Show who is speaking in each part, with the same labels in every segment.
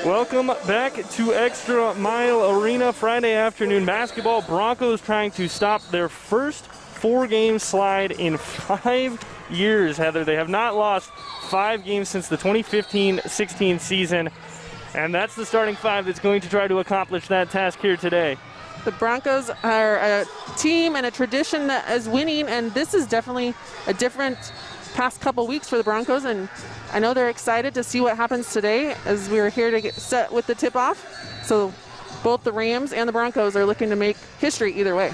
Speaker 1: Welcome back to Extra Mile Arena. Friday afternoon basketball. Broncos trying to stop their first four-game slide in 5 years, Heather. They have not lost 5 games since the 2015-16 season, and that's the starting five that's going to try to accomplish that task here today.
Speaker 2: The Broncos are a team and a tradition that is winning, and this is definitely a different past couple weeks for the Broncos, and I know they're excited to see what happens today as we are here to get set with the tip-off. So both the Rams and the Broncos are looking to make history either way.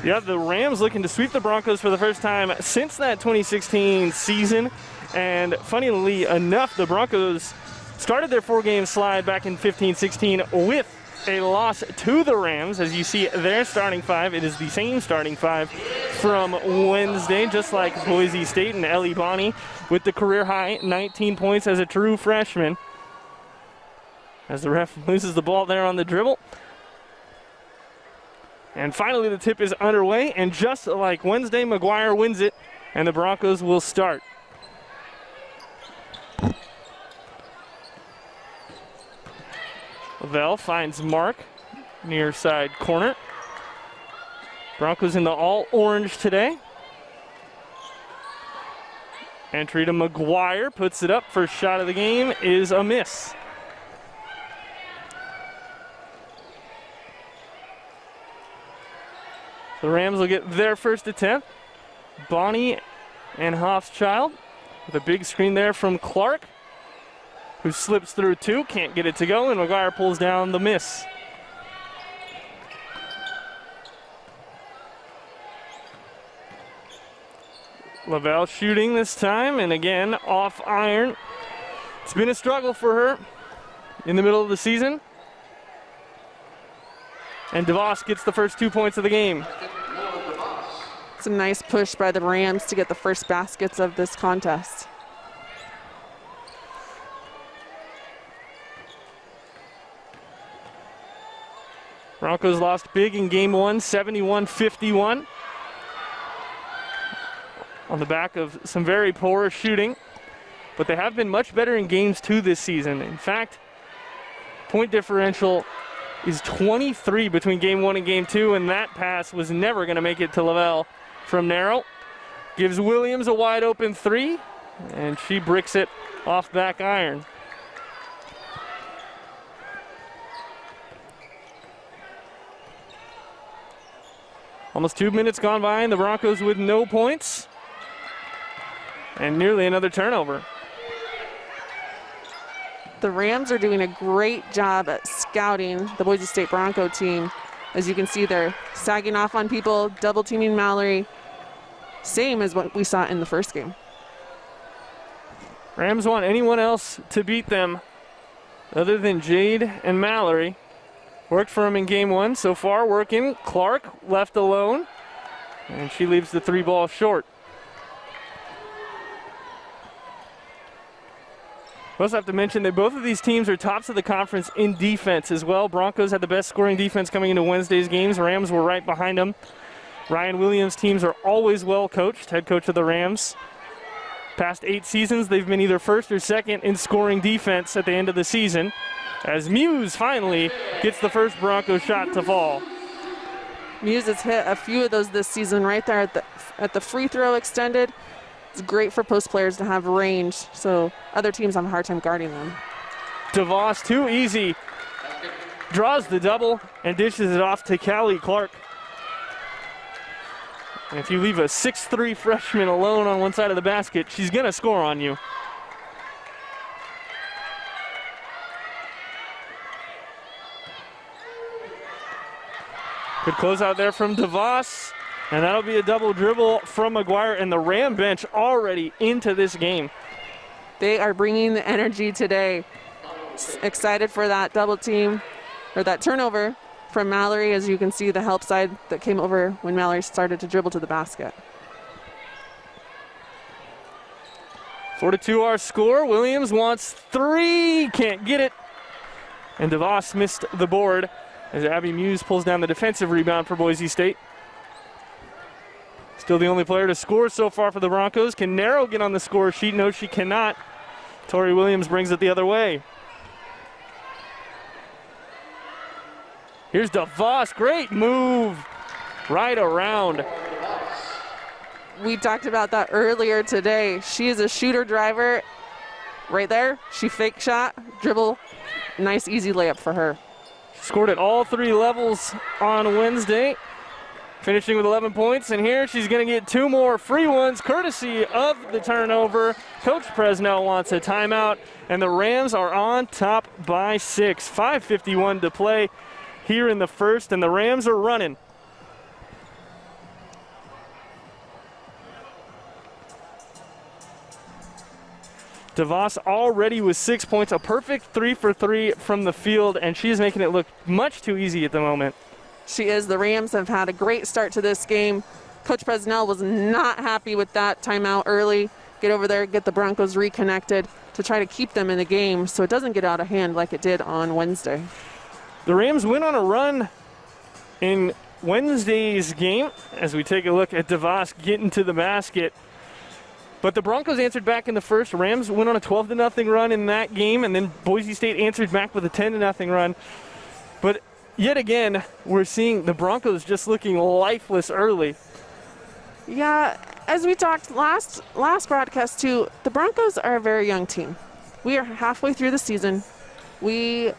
Speaker 1: Yeah, the Rams looking to sweep the Broncos for the first time since that 2016 season. And funnily enough, the Broncos started their four-game slide back in 15-16 with a loss to the Rams. As you see their starting five, it is the same starting five from Wednesday, just like Boise State and Ellie Bonnie with the career-high 19 points as a true freshman. As the ref loses the ball there on the dribble. And finally the tip is underway, and just like Wednesday, McGuire wins it, and the Broncos will start. Lavelle finds Mark, near side corner. Broncos in the all-orange today. Entry to McGuire, puts it up. First shot of the game is a miss. The Rams will get their first attempt. Bonnie and Hoffschild with a big screen there from Clark, who slips through two, can't get it to go, and McGuire pulls down the miss. Lavelle shooting this time, and again, off iron. It's been a struggle for her in the middle of the season. And DeVos gets the first 2 points of the game.
Speaker 2: It's a nice push by the Rams to get the first baskets of this contest.
Speaker 1: Broncos lost big in game one, 71-51. On the back of some very poor shooting. But they have been much better in games two this season. In fact, point differential is 23 between game one and game two, and that pass was never going to make it to Lavelle from narrow. Gives Williams a wide open three, and she bricks it off back iron. Almost 2 minutes gone by, and the Broncos with no points. And nearly another turnover.
Speaker 2: The Rams are doing a great job at scouting the Boise State Bronco team. As you can see, they're sagging off on people, double teaming Mallory. Same as what we saw in the first game.
Speaker 1: Rams want anyone else to beat them other than Jade and Mallory. Worked for him in game one so far, working. Clark left alone, and she leaves the three ball short. We also have to mention that both of these teams are tops of the conference in defense as well. Broncos had the best scoring defense coming into Wednesday's games. Rams were right behind them. Ryan Williams' teams are always well coached, head coach of the Rams. Past 8 seasons, they've been either first or second in scoring defense at the end of the season, as Muse finally gets the first Bronco shot to fall.
Speaker 2: Muse has hit a few of those this season right there at the free throw extended. It's great for post players to have range, so other teams have a hard time guarding them.
Speaker 1: DeVos, too easy. Draws the double and dishes it off to Callie Clark. And if you leave a 6'3" freshman alone on one side of the basket, she's going to score on you. Good closeout there from DeVos. And that'll be a double dribble from McGuire, and the Ram bench already into this game.
Speaker 2: They are bringing the energy today. Excited for that double team, or that turnover from Mallory, as you can see the help side that came over when Mallory started to dribble to the basket.
Speaker 1: 4-2 our score. Williams wants three, can't get it. And DeVos missed the board. as Abby Muse pulls down the defensive rebound for Boise State. Still the only player to score so far for the Broncos. Can Narrow get on the score sheet? No, she cannot. Tori Williams brings it the other way. Here's DeVos, great move right around.
Speaker 2: We talked about that earlier today. She is a shooter driver right there. She fake shot, dribble, nice easy layup for her.
Speaker 1: Scored at all 3 levels on Wednesday, finishing with 11 points, and here she's going to get 2 more free ones courtesy of the turnover. Coach Presnell wants a timeout, and the Rams are on top by 6. 5:51 to play here in the first, and the Rams are running. DeVos already with 6 points, a perfect 3 for 3 from the field, and she's making it look much too easy at the moment.
Speaker 2: She is. The Rams have had a great start to this game. Coach Presnell was not happy with that timeout early. Get over there, get the Broncos reconnected to try to keep them in the game so it doesn't get out of hand like it did on Wednesday.
Speaker 1: The Rams went on a run in Wednesday's game as we take a look at DeVos getting to the basket. But the Broncos answered back in the first. Rams went on a 12-0 run in that game, and then Boise State answered back with a 10-0 run. But yet again, we're seeing the Broncos just looking lifeless early.
Speaker 2: Yeah, as we talked last broadcast too, the Broncos are a very young team. We are halfway through the season. We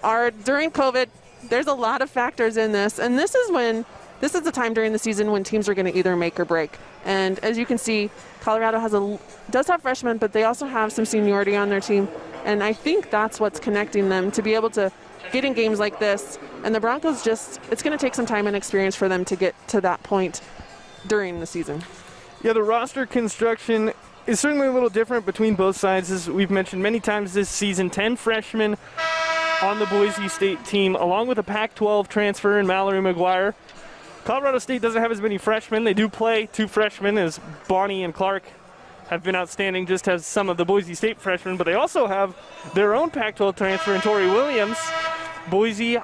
Speaker 2: are during COVID. There's a lot of factors in this, and this is the time during the season when teams are going to either make or break. And as you can see, Colorado does have freshmen, but they also have some seniority on their team, and I think that's what's connecting them to be able to get in games like this. And the Broncos it's going to take some time and experience for them to get to that point during the season.
Speaker 1: Yeah, the roster construction is certainly a little different between both sides. As we've mentioned many times this season, 10 freshmen on the Boise State team, along with a Pac-12 transfer in Mallory McGuire. Colorado State doesn't have as many freshmen. They do play 2 freshmen, as Bonnie and Clark have been outstanding, just as some of the Boise State freshmen, but they also have their own Pac-12 transfer in Tori Williams. Boise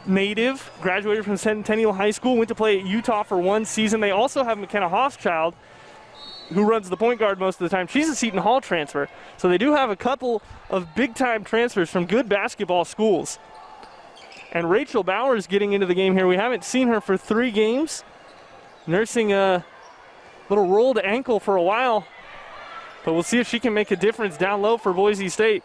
Speaker 1: native, graduated from Centennial High School, went to play at Utah for 1 season. They also have McKenna Hochschild, who runs the point guard most of the time. She's a Seton Hall transfer. So they do have a couple of big-time transfers from good basketball schools. And Rachel Bowers getting into the game here. We haven't seen her for 3 games, nursing a little rolled ankle for a while. But we'll see if she can make a difference down low for Boise State.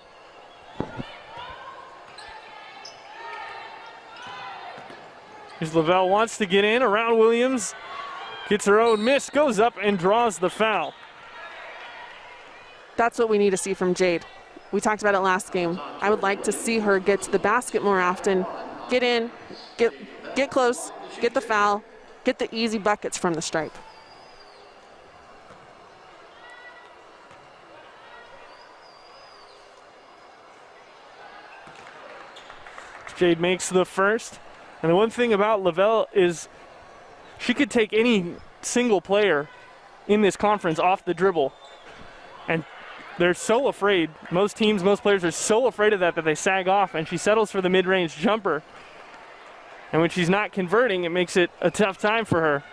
Speaker 1: Here's Lavelle, wants to get in around Williams. Gets her own miss, goes up and draws the foul.
Speaker 2: That's what we need to see from Jade. We talked about it last game. I would like to see her get to the basket more often. Get in, get close, get the foul, get the easy buckets from the stripe.
Speaker 1: Jade makes the first. And the one thing about Lavelle is she could take any single player in this conference off the dribble. And they're so afraid. Most teams, most players are so afraid of that they sag off, and she settles for the mid-range jumper. And when she's not converting, it makes it a tough time for her.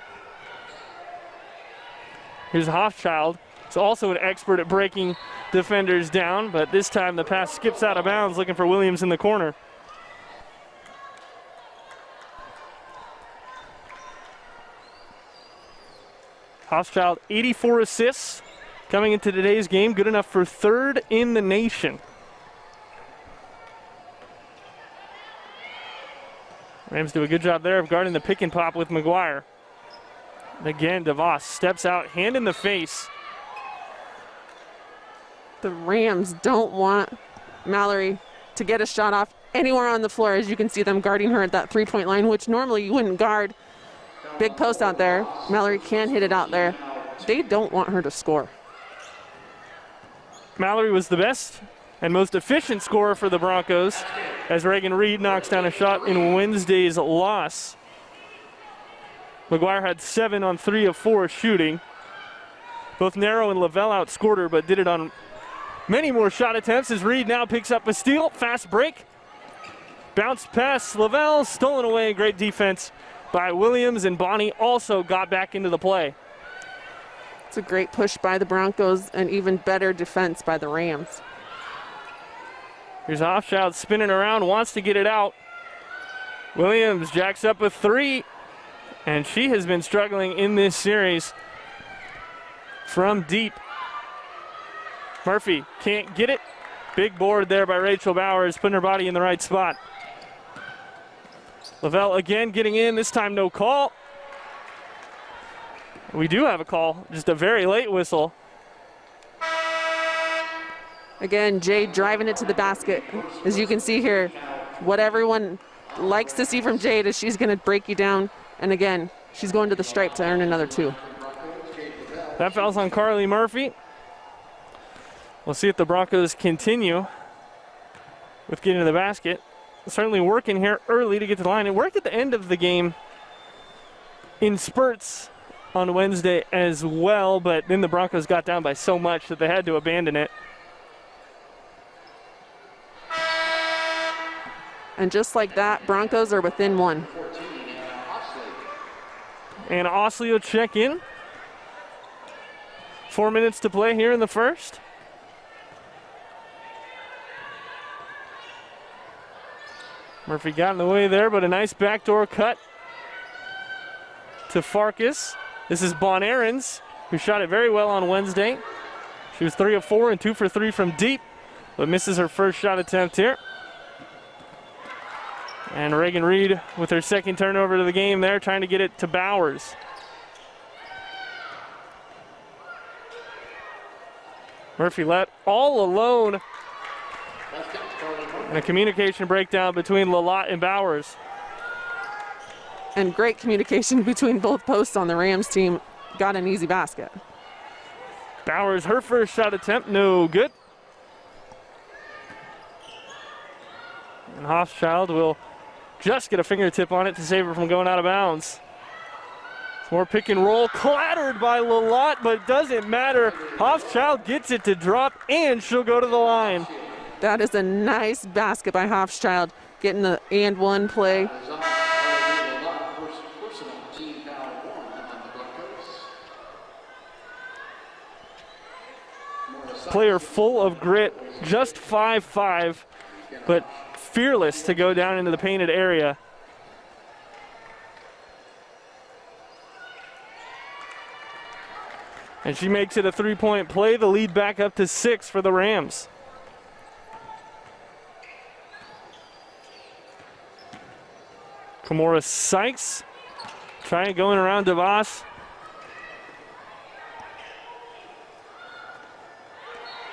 Speaker 1: Here's Hochschild. He's also an expert at breaking defenders down, but this time the pass skips out of bounds, looking for Williams in the corner. Hochschild, 84 assists coming into today's game, good enough for 3rd in the nation. Rams do a good job there of guarding the pick and pop with McGuire. Again, DeVos steps out, hand in the face.
Speaker 2: The Rams don't want Mallory to get a shot off anywhere on the floor, as you can see them guarding her at that 3-point line, which normally you wouldn't guard. Big post out there. Mallory can hit it out there. They don't want her to score.
Speaker 1: Mallory was the best and most efficient scorer for the Broncos as Reagan Reed knocks down a shot in Wednesday's loss. McGuire had 7 on 3 of 4 shooting. Both Narrow and Lavelle outscored her, but did it on many more shot attempts as Reed now picks up a steal. Fast break. Bounced pass, Lavelle, stolen away. Great defense by Williams, and Bonnie also got back into the play.
Speaker 2: It's a great push by the Broncos and even better defense by the Rams.
Speaker 1: Here's Hofschild spinning around, wants to get it out. Williams jacks up a three, and she has been struggling in this series from deep. Murphy can't get it. Big board there by Rachel Bowers, putting her body in the right spot. Lavelle again getting in, this time no call. We do have a call, just a very late whistle.
Speaker 2: Again, Jade driving it to the basket. As you can see here, what everyone likes to see from Jade is she's going to break you down. And again, she's going to the stripe to earn another 2.
Speaker 1: That foul's on Carly Murphy. We'll see if the Broncos continue with getting to the basket. Certainly working here early to get to the line. It worked at the end of the game in spurts on Wednesday as well, but then the Broncos got down by so much that they had to abandon it.
Speaker 2: And just like that, Broncos are within 1.
Speaker 1: And Osley will check in. 4 minutes to play here in the first. Murphy got in the way there, but a nice backdoor cut to Farkas. This is Bon Aarons, who shot it very well on Wednesday. She was 3 of 4 and 2 for 3 from deep, but misses her first shot attempt here. And Reagan Reed with her second turnover to the game there, trying to get it to Bowers. Murphy let all alone. And a communication breakdown between Lalott and Bowers.
Speaker 2: And great communication between both posts on the Rams team. Got an easy basket.
Speaker 1: Bowers, her first shot attempt, no good. And Hofschild will just get a fingertip on it to save her from going out of bounds. More pick and roll, clattered by Lalott, but it doesn't matter. Hofschild gets it to drop, and she'll go to the line.
Speaker 2: That is a nice basket by Hofschild, getting the and 1 play.
Speaker 1: Player full of grit, just 5'5", but fearless to go down into the painted area. And she makes it a 3-point play, the lead back up to 6 for the Rams. Kimora Sykes trying going around DeVos.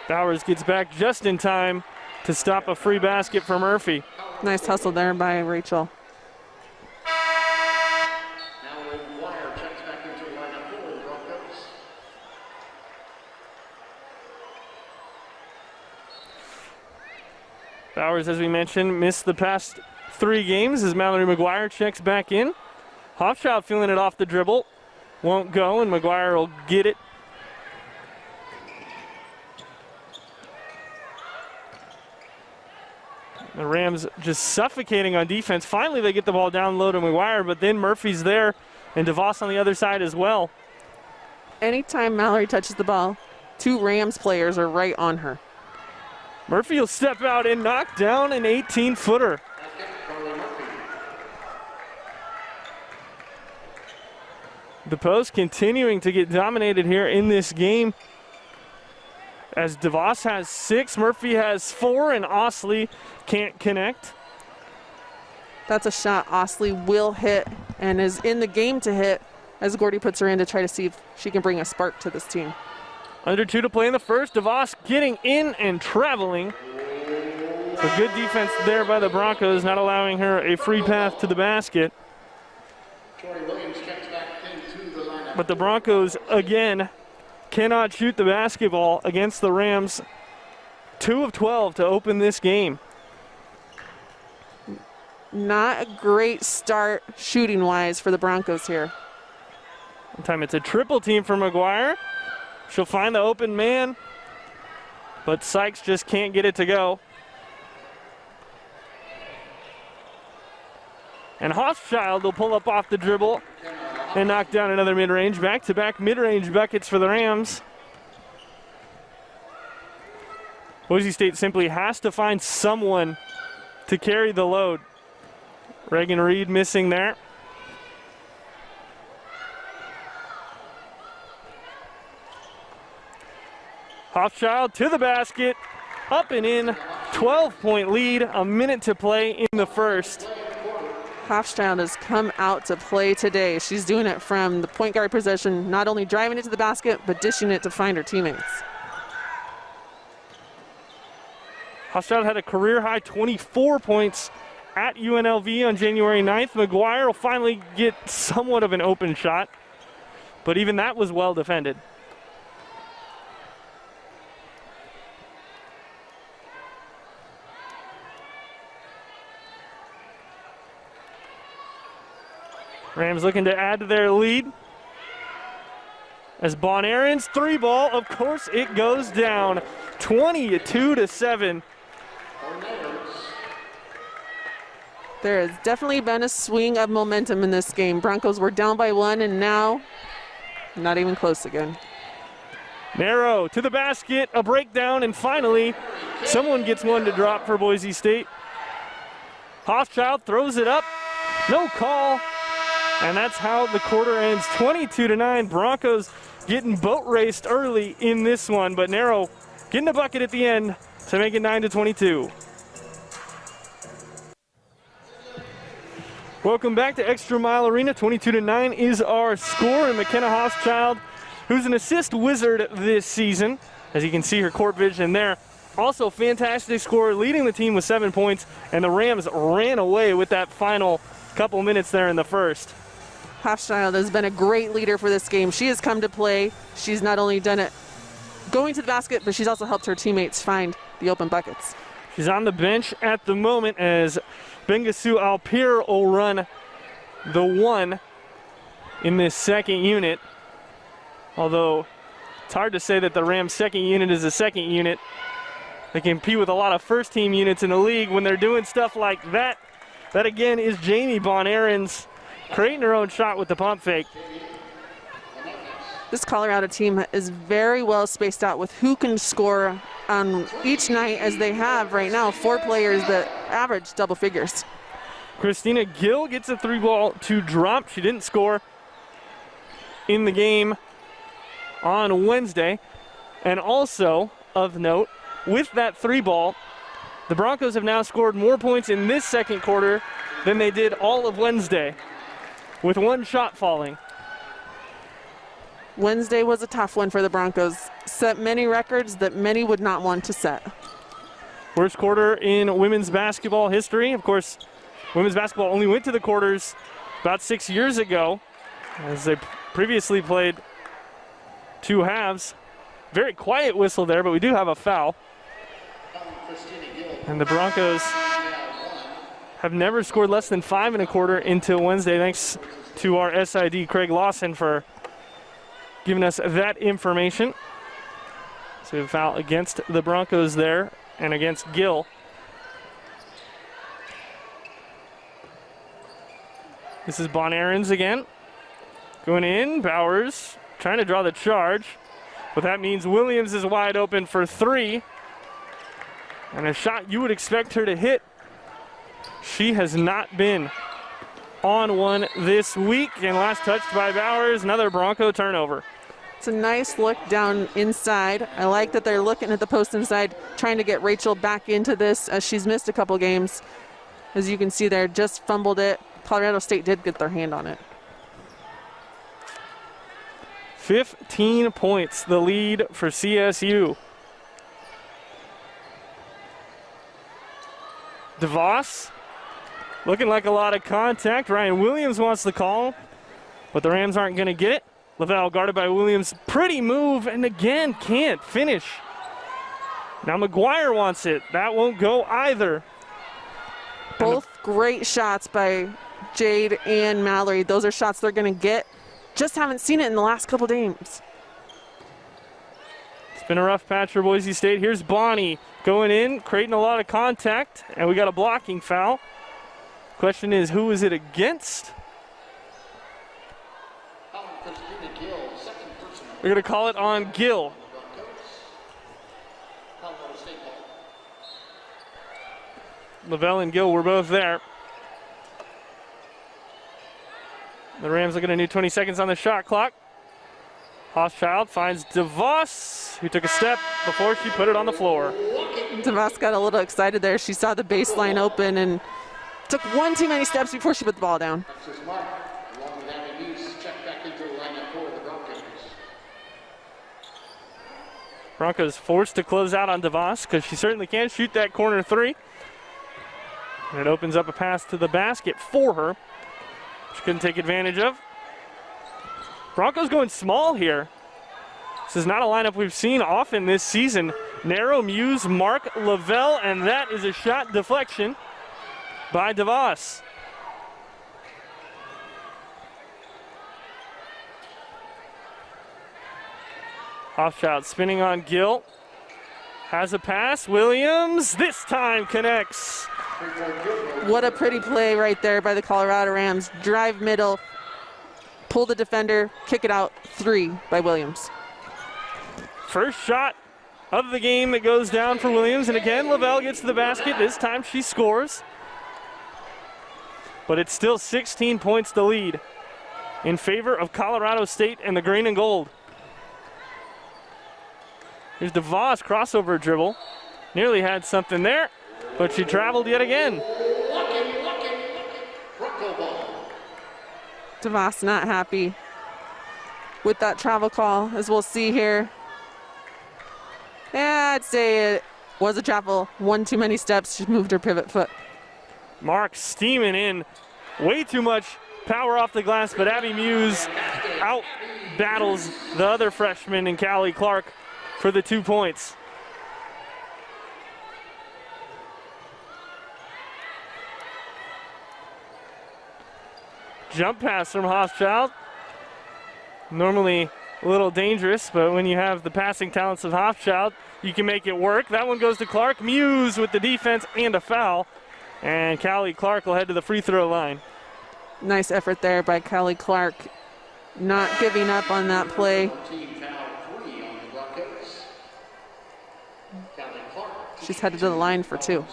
Speaker 1: Bowers gets back just in time to stop a free basket for Murphy.
Speaker 2: Nice hustle there by Rachel.
Speaker 1: Bowers, as we mentioned, missed the past 3 games as Mallory McGuire checks back in. Hofschild feeling it off the dribble. Won't go, and McGuire will get it. The Rams just suffocating on defense. Finally, they get the ball down low to McGuire, but then Murphy's there, and DeVos on the other side as well.
Speaker 2: Anytime Mallory touches the ball, 2 Rams players are right on her.
Speaker 1: Murphy will step out and knock down an 18-footer. The post continuing to get dominated here in this game. As DeVos has 6, Murphy has 4, and Osley can't connect.
Speaker 2: That's a shot Osley will hit and is in the game to hit as Gordy puts her in to try to see if she can bring a spark to this team.
Speaker 1: Under 2 to play in the first. DeVos getting in and traveling. So good defense there by the Broncos, not allowing her a free path to the basket. But the Broncos, again, cannot shoot the basketball against the Rams. 2 of 12 to open this game.
Speaker 2: Not a great start shooting-wise for the Broncos here.
Speaker 1: One time it's a triple team for McGuire. She'll find the open man, but Sykes just can't get it to go. And Hochschild will pull up off the dribble and knock down another mid-range. Back-to-back mid-range buckets for the Rams. Boise State simply has to find someone to carry the load. Reagan Reed missing there. Hochschild to the basket, up and in, 12-point lead, a minute to play in the first.
Speaker 2: Hochschild has come out to play today. She's doing it from the point guard position, not only driving it to the basket, but dishing it to find her teammates.
Speaker 1: Hochschild had a career-high 24 points at UNLV on January 9th. McGuire will finally get somewhat of an open shot, but even that was well defended. Rams looking to add to their lead. As Bon Aaron's three ball, of course it goes down, 22-7.
Speaker 2: There has definitely been a swing of momentum in this game. Broncos were down by 1 and now not even close again.
Speaker 1: Narrow to the basket, a breakdown, and finally someone gets one to drop for Boise State. Hochschild throws it up, no call. And that's how the quarter ends, 22-9. Broncos getting boat raced early in this one, but Narrow getting a bucket at the end to make it 9-22. Welcome back to Extra Mile Arena. 22-9 is our score, and McKenna Hochschild, who's an assist wizard this season, as you can see her court vision there. Also fantastic scorer, leading the team with 7 points, and the Rams ran away with that final couple minutes there in the first.
Speaker 2: Hochschild has been a great leader for this game. She has come to play. She's not only done it going to the basket, but she's also helped her teammates find the open buckets.
Speaker 1: She's on the bench at the moment as Bengasu Alpir will run the one in this second unit. Although it's hard to say that the Rams' second unit is a second unit. They compete with a lot of first-team units in the league when they're doing stuff like that. That again is Jamie Bon Aaron's creating her own shot with the pump fake.
Speaker 2: This Colorado team is very well spaced out with who can score on each night, as they have right now 4 players that average double figures.
Speaker 1: Christina Gill gets a three ball to drop. She didn't score in the game on Wednesday. And also of note, with that three ball, the Broncos have now scored more points in this second quarter than they did all of Wednesday, with one shot falling.
Speaker 2: Wednesday was a tough one for the Broncos. Set many records that many would not want to set.
Speaker 1: Worst quarter in women's basketball history. Of course, women's basketball only went to the quarters about 6 years ago, as they previously played 2 halves. Very quiet whistle there, but we do have a foul. And the Broncos have never scored less than 5 1/4 until Wednesday. Thanks to our SID, Craig Lawson, for giving us that information. So a foul against the Broncos there and against Gill. This is Bon Aaron's again. Going in, Bowers trying to draw the charge. But that means Williams is wide open for 3. And a shot you would expect her to hit. She has not been on one this week. And last touched by Bowers, another Bronco turnover.
Speaker 2: It's a nice look down inside. I like that they're looking at the post inside, trying to get Rachel back into this, as she's missed a couple games. As you can see there, just fumbled it. Colorado State did get their hand on it.
Speaker 1: 15 points, the lead for CSU. DeVos looking like a lot of contact. Ryan Williams wants the call, but the Rams aren't going to get it. Laval guarded by Williams. Pretty move, and again, can't finish. Now McGuire wants it. That won't go either.
Speaker 2: Both great shots by Jade and Mallory. Those are shots they're going to get. Just haven't seen it in the last couple games.
Speaker 1: It's been a rough patch for Boise State. Here's Bonnie going in, creating a lot of contact, and we got a blocking foul. Question is, who is it against? We're going to call it on Gill. Lavelle and Gill were both there. The Rams looking at a new 20 seconds on the shot clock. Hochschild finds DeVos, who took a step before she put it on the floor.
Speaker 2: DeVos got a little excited there. She saw the baseline open and took one too many steps before she put the ball down.
Speaker 1: Broncos forced to close out on DeVos because she certainly can shoot that corner three. And it opens up a pass to the basket for her. She couldn't take advantage of. Broncos going small here. This is not a lineup we've seen often this season. Narrow, Muse, Mark, Lavelle, and that is a shot deflection by DeVos. Hochschild spinning on Gill. Has a pass. Williams this time connects.
Speaker 2: What a pretty play right there by the Colorado Rams. Drive middle, pull the defender, kick it out. 3 by Williams.
Speaker 1: First shot of the game that goes down for Williams. And again, Lavelle gets to the basket. This time she scores. But it's still 16 points to lead in favor of Colorado State and the green and gold. Here's DeVos crossover dribble. Nearly had something there, but she traveled yet again.
Speaker 2: DeVos not happy with that travel call, as we'll see here. Yeah, I'd say it was a travel. One too many steps. She moved her pivot foot.
Speaker 1: Mark steaming in. Way too much power off the glass, but Abby Muse out battles the other freshman in Callie Clark for the 2 points. Jump pass from Hochschild. Normally a little dangerous, but when you have the passing talents of Hochschild, you can make it work. That one goes to Clark. Muse with the defense and a foul. And Callie Clark will head to the free throw line.
Speaker 2: Nice effort there by Callie Clark. Not giving up on that play. She's headed to the line for 2.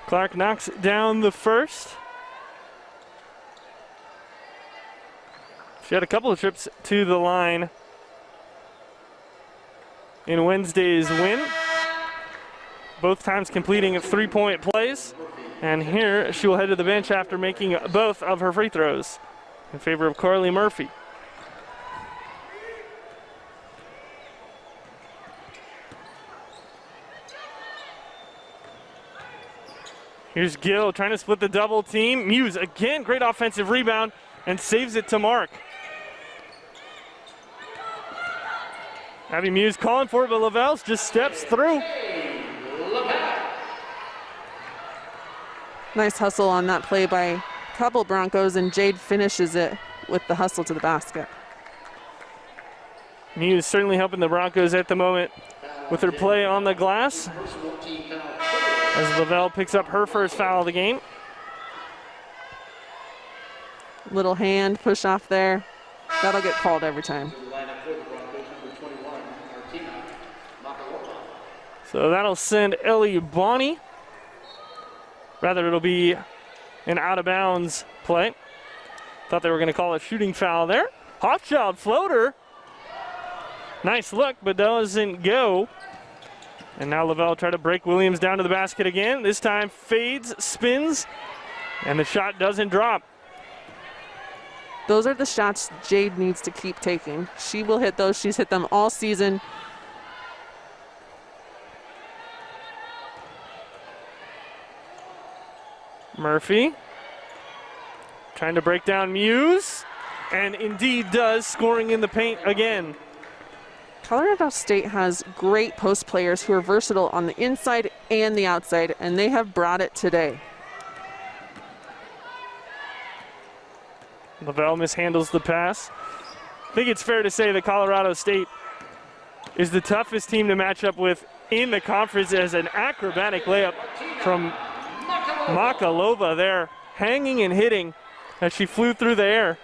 Speaker 1: Clark knocks down the first. She had a couple of trips to the line in Wednesday's win, both times completing 3-point plays. And here she will head to the bench after making both of her free throws in favor of Carly Murphy. Here's Gill trying to split the double team. Muse again, great offensive rebound and saves it to Mark. Abby Muse calling for it, but Lavelle just steps through.
Speaker 2: Nice hustle on that play by a couple Broncos, and Jade finishes it with the hustle to the basket.
Speaker 1: Muse certainly helping the Broncos at the moment with her play on the glass, as Lavelle picks up her first foul of the game.
Speaker 2: Little hand push off there. That'll get called every time.
Speaker 1: So that'll send Ellie Bonney. Rather, it'll be an out-of-bounds play. Thought they were going to call a shooting foul there. Hochschild floater. Nice look, but doesn't go. And now Lavelle try to break Williams down to the basket again. This time fades, spins, and the shot doesn't drop.
Speaker 2: Those are the shots Jade needs to keep taking. She will hit those. She's hit them all season.
Speaker 1: Murphy trying to break down Muse, and indeed does, scoring in the paint again.
Speaker 2: Colorado State has great post players who are versatile on the inside and the outside, and they have brought it today.
Speaker 1: Lavelle mishandles the pass. I think it's fair to say that Colorado State is the toughest team to match up with in the conference as an acrobatic layup from Makalova there, hanging and hitting as she flew through the air.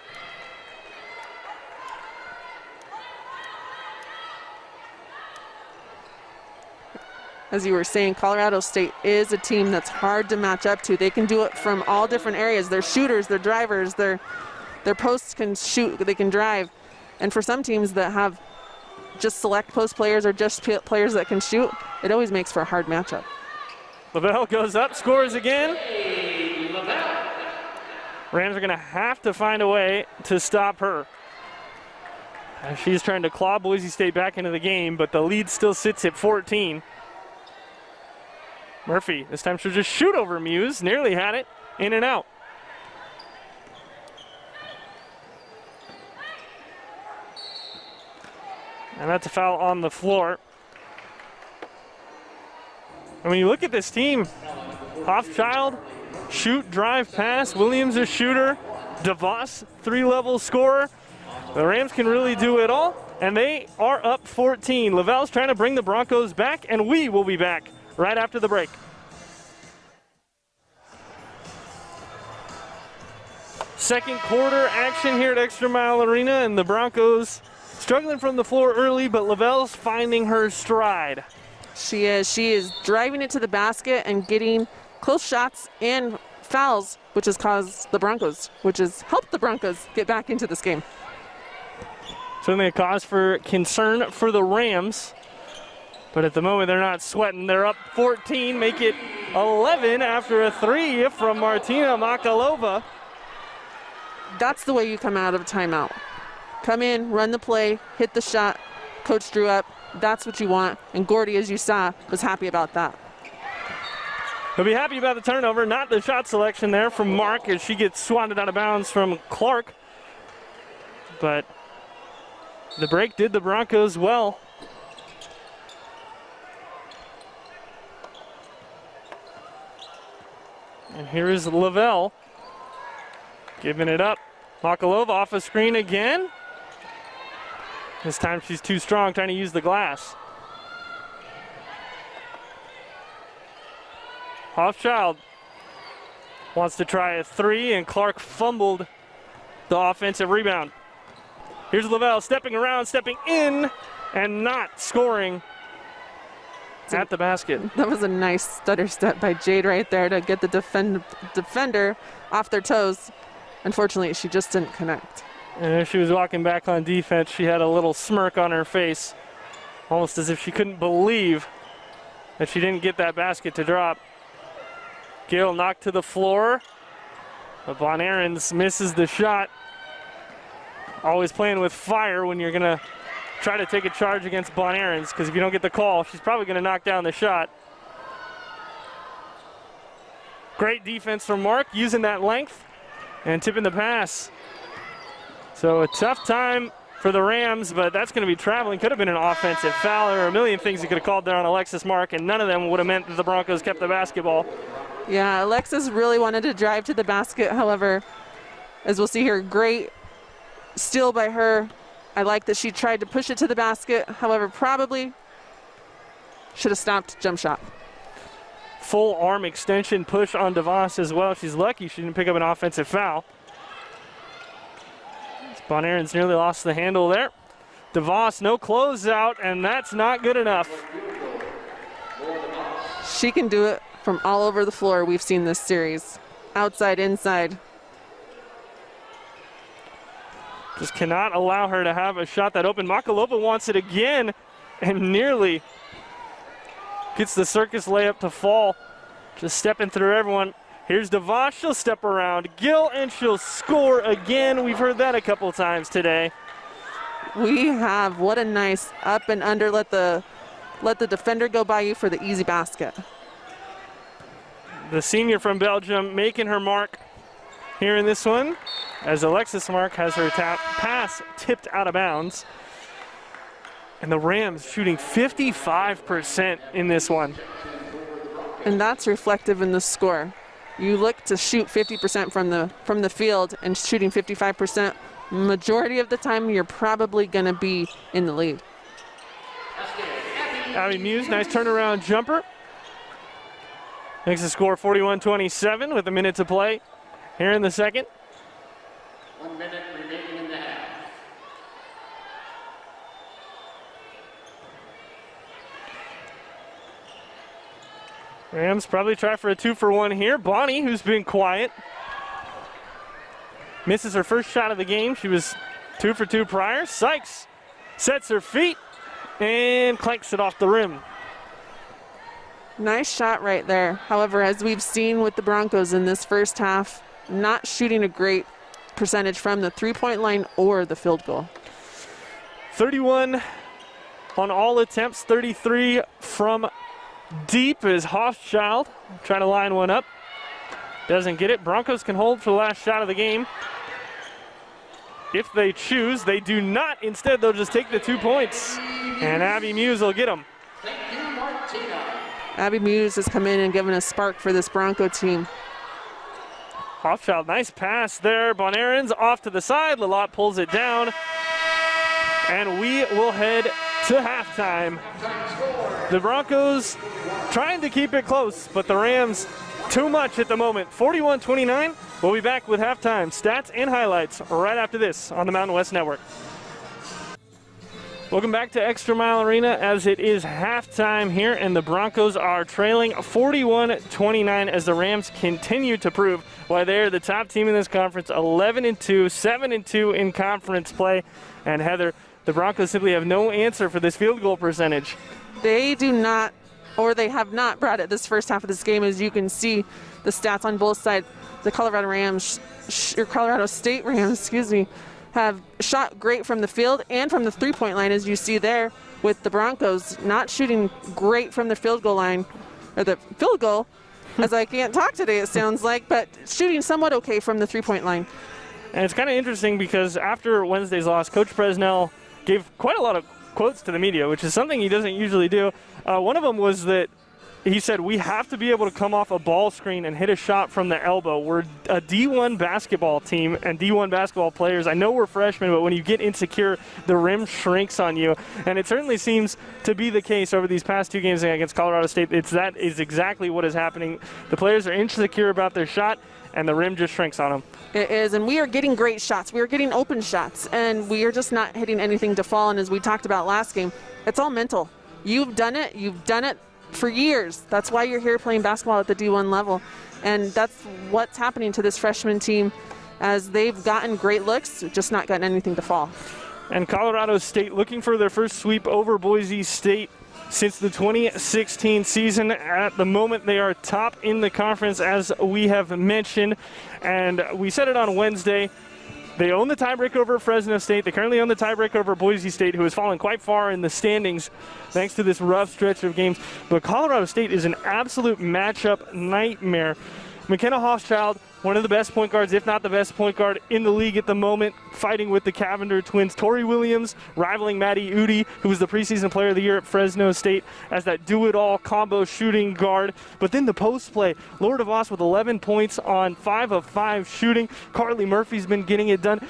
Speaker 2: As you were saying, Colorado State is a team that's hard to match up to. They can do it from all different areas. They're shooters, they're drivers, their posts can shoot, they can drive. And for some teams that have just select post players or just players that can shoot, it always makes for a hard matchup.
Speaker 1: Lavelle goes up, scores again. Rams are going to have to find a way to stop her. She's trying to claw Boise State back into the game, but the lead still sits at 14. Murphy, this time she'll just shoot over Muse. Nearly had it. In and out. And that's a foul on the floor. And when you look at this team, Hoffchild, shoot, drive, pass. Williams, a shooter. DeVos, 3-level scorer. The Rams can really do it all, and they are up 14. Lavelle's trying to bring the Broncos back, and we will be back right after the break. Second quarter action here at Extra Mile Arena, and the Broncos struggling from the floor early, but Lavelle's finding her stride.
Speaker 2: She is driving it to the basket and getting close shots and fouls, which has helped the Broncos get back into this game.
Speaker 1: Certainly a cause for concern for the Rams. But at the moment, they're not sweating. They're up 14, make it 11 after a 3 from Martina Makalova.
Speaker 2: That's the way you come out of a timeout. Come in, run the play, hit the shot, coach drew up. That's what you want. And Gordy, as you saw, was happy about that.
Speaker 1: He'll be happy about the turnover, not the shot selection there from Mark as she gets swatted out of bounds from Clark. But the break did the Broncos well. And here is Lavelle giving it up. Makalova off a screen again. This time she's too strong, trying to use the glass. Hoffchild wants to try a 3, and Clark fumbled the offensive rebound. Here's Lavelle stepping around, stepping in, and not scoring at the basket.
Speaker 2: That was a nice stutter step by Jade right there to get the defender off their toes. Unfortunately, she just didn't connect.
Speaker 1: And as she was walking back on defense, she had a little smirk on her face, almost as if she couldn't believe that she didn't get that basket to drop. Gill knocked to the floor, but Von Ahrens misses the shot. Always playing with fire when you're gonna try to take a charge against Von Ahrens, because if you don't get the call, she's probably gonna knock down the shot. Great defense from Mark, using that length and tipping the pass. So a tough time for the Rams, but that's going to be traveling. Could have been an offensive foul. There are a million things you could have called there on Alexis Mark, and none of them would have meant that the Broncos kept the basketball.
Speaker 2: Yeah, Alexis really wanted to drive to the basket. However, as we'll see here, great steal by her. I like that she tried to push it to the basket. However, probably should have stopped jump shot.
Speaker 1: Full arm extension push on DeVos as well. She's lucky she didn't pick up an offensive foul. Von Ahrens nearly lost the handle there. DeVos, no closeout, and that's not good enough.
Speaker 2: She can do it from all over the floor. We've seen this series. Outside, inside.
Speaker 1: Just cannot allow her to have a shot that open. Makalova wants it again and nearly gets the circus layup to fall. Just stepping through everyone. Here's DeVos, she'll step around Gill, and she'll score again. We've heard that a couple times today.
Speaker 2: We have, what a nice up and under. Let the defender go by you for the easy basket.
Speaker 1: The senior from Belgium making her mark here in this one, as Alexis Mark has her pass tipped out of bounds. And the Rams shooting 55% in this one.
Speaker 2: And that's reflective in the score. You look to shoot 50% from the field, and shooting 55%, majority of the time you're probably going to be in the lead.
Speaker 1: Abby Muse, nice turnaround jumper. Makes the score 41-27 with a minute to play here in the second.
Speaker 3: 1 minute remaining in the half.
Speaker 1: Rams probably try for a 2-for-1 here. Bonnie, who's been quiet, misses her first shot of the game. She was 2 for 2 prior. Sykes sets her feet and clanks it off the rim.
Speaker 2: Nice shot right there. However, as we've seen with the Broncos in this first half, not shooting a great percentage from the three-point line or the field goal.
Speaker 1: 31 on all attempts, 33 from deep is Hoffschild trying to line one up. Doesn't get it. Broncos can hold for the last shot of the game. If they choose, they do not. Instead, they'll just take the 2 points. And Abby Muse will get them.
Speaker 3: Thank you, Martina.
Speaker 2: Abby Muse has come in and given a spark for this Bronco team.
Speaker 1: Hoffschild, nice pass there. Bonarens off to the side. Lalott pulls it down. And we will head to halftime. The Broncos trying to keep it close, but the Rams too much at the moment. 41-29. We'll be back with halftime stats and highlights right after this on the Mountain West Network. Welcome back to Extra Mile Arena as it is halftime here, and the Broncos are trailing 41-29 as the Rams continue to prove why they're the top team in this conference, 11-2, 7-2 in conference play. And Heather, the Broncos simply have no answer for this field goal percentage.
Speaker 2: They do not, or they have not brought it this first half of this game. As you can see, the stats on both sides, the Colorado State Rams, have shot great from the field and from the three-point line, as you see there, with the Broncos not shooting great from the field goal line, or the field goal, as I can't talk today, it sounds like, but shooting somewhat okay from the three-point line.
Speaker 1: And it's kind of interesting because after Wednesday's loss, Coach Presnell gave quite a lot of quotes to the media, which is something he doesn't usually do. One of them was that he said, we have to be able to come off a ball screen and hit a shot from the elbow. We're a D1 basketball team and D1 basketball players. I know we're freshmen, but when you get insecure, the rim shrinks on you. And it certainly seems to be the case over these past 2 games against Colorado State. That is exactly what is happening. The players are insecure about their shot, and the rim just shrinks on them.
Speaker 2: It is, and we are getting great shots. We are getting open shots, and we are just not hitting anything to fall. And as we talked about last game, it's all mental. You've done it for years. That's why you're here playing basketball at the D1 level. And that's what's happening to this freshman team, as they've gotten great looks, just not gotten anything to fall.
Speaker 1: And Colorado State looking for their first sweep over Boise State since the 2016 season. At the moment, they are top in the conference, as we have mentioned. And we said it on Wednesday. They own the tiebreaker over Fresno State. They currently own the tiebreaker over Boise State, who has fallen quite far in the standings thanks to this rough stretch of games. But Colorado State is an absolute matchup nightmare. McKenna Hoffschild, one of the best point guards, if not the best point guard in the league at the moment, fighting with the Cavender twins. Tori Williams rivaling Maddie Udi, who was the preseason player of the year at Fresno State, as that do-it-all combo shooting guard. But then the post play, Laura DeVos with 11 points on 5 of 5 shooting. Carly Murphy's been getting it done.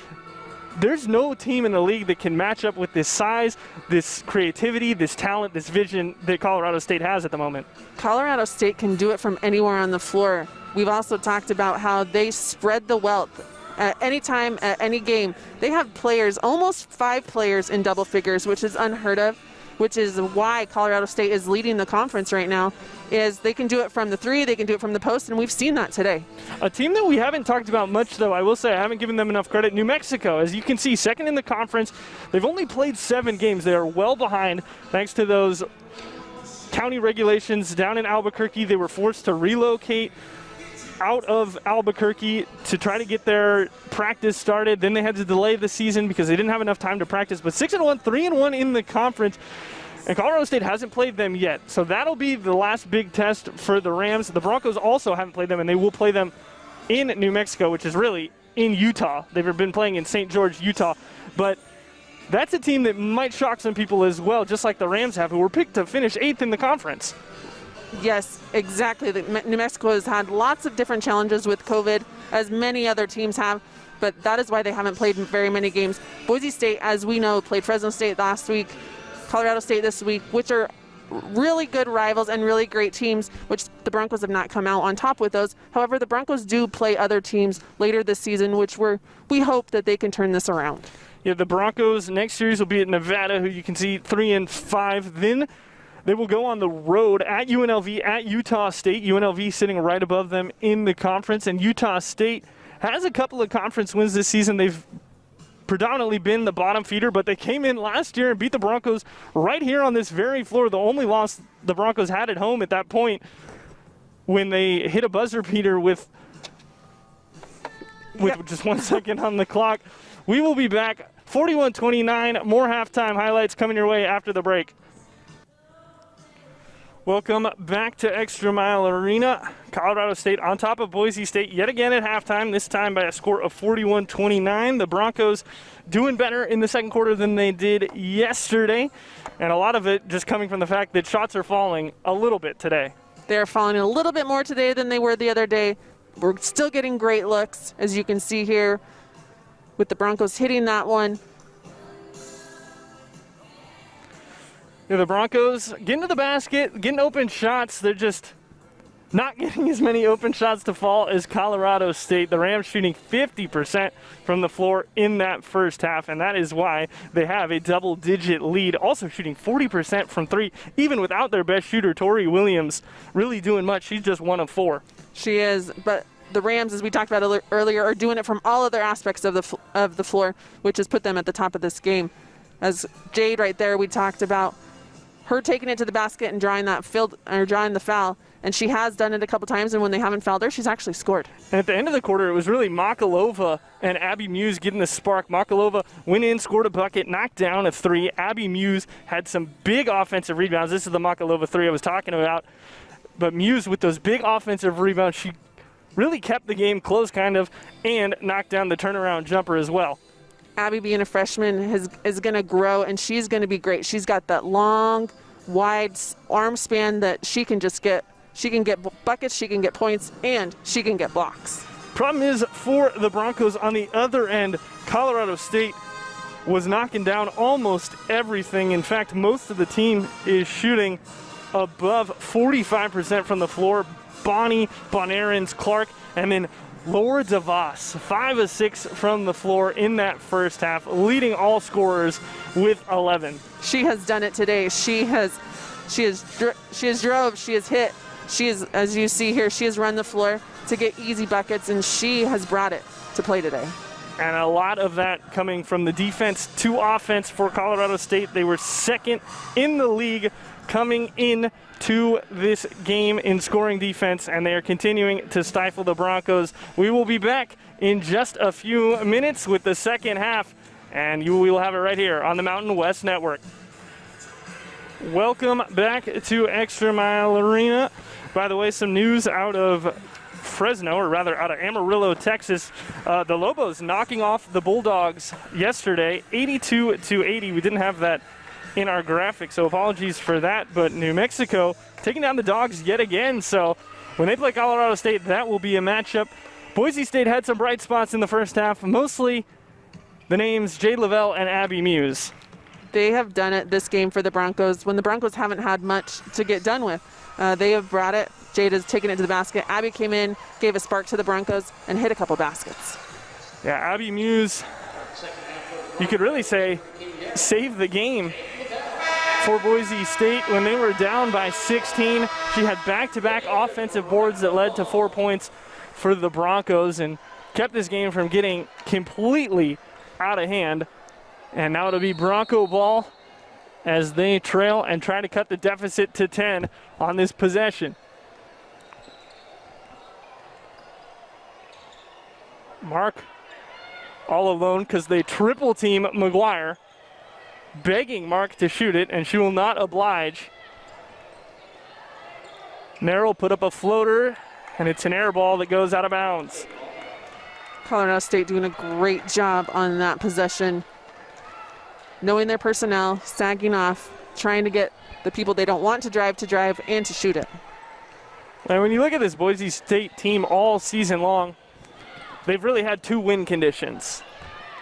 Speaker 1: There's no team in the league that can match up with this size, this creativity, this talent, this vision that Colorado State has at the moment.
Speaker 2: Colorado State can do it from anywhere on the floor. We've also talked about how they spread the wealth at any time, at any game. They have players, almost 5 players in double figures, which is unheard of, which is why Colorado State is leading the conference right now, is they can do it from the 3, they can do it from the post, and we've seen that today.
Speaker 1: A team that we haven't talked about much, though, I will say I haven't given them enough credit, New Mexico. As you can see, second in the conference. They've only played 7 games. They are well behind thanks to those county regulations down in Albuquerque. They were forced to relocate out of Albuquerque to try to get their practice started. Then they had to delay the season because they didn't have enough time to practice. But 6-1, 3-1 in the conference. And Colorado State hasn't played them yet. So that'll be the last big test for the Rams. The Broncos also haven't played them, and they will play them in New Mexico, which is really in Utah. They've been playing in St. George, Utah. But that's a team that might shock some people as well, just like the Rams have, who were picked to finish 8th in the conference.
Speaker 2: Yes, exactly. New Mexico has had lots of different challenges with COVID, as many other teams have, but that is why they haven't played very many games. Boise State, as we know, played Fresno State last week, Colorado State this week, which are really good rivals and really great teams, which the Broncos have not come out on top with those. However, the Broncos do play other teams later this season, which we hope that they can turn this around.
Speaker 1: Yeah, the Broncos next series will be at Nevada, who you can see 3-5. Then they will go on the road at UNLV, at Utah State. UNLV sitting right above them in the conference, and Utah State has a couple of conference wins this season. They've predominantly been the bottom feeder, but they came in last year and beat the Broncos right here on this very floor. The only loss the Broncos had at home at that point when they hit a buzzer beater with just 1 second on the clock. We will be back. 41-29, more halftime highlights coming your way after the break. Welcome back to Extra Mile Arena. Colorado State on top of Boise State yet again at halftime, this time by a score of 41-29. The Broncos doing better in the second quarter than they did yesterday, and a lot of it just coming from the fact that shots are falling a little bit today.
Speaker 2: They're falling a little bit more today than they were the other day. We're still getting great looks, as you can see here, with the Broncos hitting that one.
Speaker 1: Yeah, the Broncos getting to the basket, getting open shots. They're just not getting as many open shots to fall as Colorado State. The Rams shooting 50% from the floor in that first half, and that is why they have a double-digit lead. Also shooting 40% from three, even without their best shooter, Tori Williams, really doing much. She's just 1 of 4.
Speaker 2: She is, but the Rams, as we talked about earlier, are doing it from all other aspects of the floor, which has put them at the top of this game. As Jade right there, we talked about her taking it to the basket and drawing the foul, and she has done it a couple times, and when they haven't fouled her, she's actually scored.
Speaker 1: And at the end of the quarter, it was really Makalova and Abby Muse getting the spark. Makalova went in, scored a bucket, knocked down a 3. Abby Muse had some big offensive rebounds. This is the Makalova 3 I was talking about. But Muse, with those big offensive rebounds, she really kept the game close, kind of, and knocked down the turnaround jumper as well.
Speaker 2: Abby, being a freshman, is going to grow, and she's going to be great. She's got that long, wide arm span that she can get buckets, she can get points, and she can get blocks.
Speaker 1: Problem is, for the Broncos on the other end, Colorado State was knocking down almost everything. In fact, most of the team is shooting above 45% from the floor. Bonnie, Bonairens, Clark, and then Laura DeVos, 5 of 6 from the floor in that first half, leading all scorers with 11.
Speaker 2: She has done it today. She has drove, she has hit, she is, as you see here, she has run the floor to get easy buckets, and she has brought it to play today.
Speaker 1: And a lot of that coming from the defense to offense for Colorado State. They were second in the league coming in to this game in scoring defense, and they are continuing to stifle the Broncos. We will be back in just a few minutes with the second half, and we will have it right here on the Mountain West Network. Welcome back to Extra Mile Arena. By the way, some news out of Fresno, or rather out of Amarillo, Texas. The Lobos knocking off the Bulldogs yesterday, 82-80. We didn't have that in our graphic, so apologies for that. But New Mexico taking down the Dogs yet again. So when they play Colorado State, that will be a matchup. Boise State had some bright spots in the first half, mostly the names Jade Lavelle and Abby Muse.
Speaker 2: They have done it this game for the Broncos when the Broncos haven't had much to get done with. They have brought it. Jade has taken it to the basket. Abby came in, gave a spark to the Broncos, and hit a couple baskets.
Speaker 1: Yeah, Abby Muse, you could really say, saved the game for Boise State when they were down by 16. She had back-to-back offensive boards that led to 4 points for the Broncos and kept this game from getting completely out of hand. And now it'll be Bronco ball as they trail and try to cut the deficit to 10 on this possession. Mark all alone because they triple team McGuire, begging Mark to shoot it, and she will not oblige. Merrill put up a floater, and it's an air ball that goes out of bounds.
Speaker 2: Colorado State doing a great job on that possession, knowing their personnel, sagging off, trying to get the people they don't want to drive, and to shoot it.
Speaker 1: And when you look at this Boise State team all season long, they've really had 2 win conditions.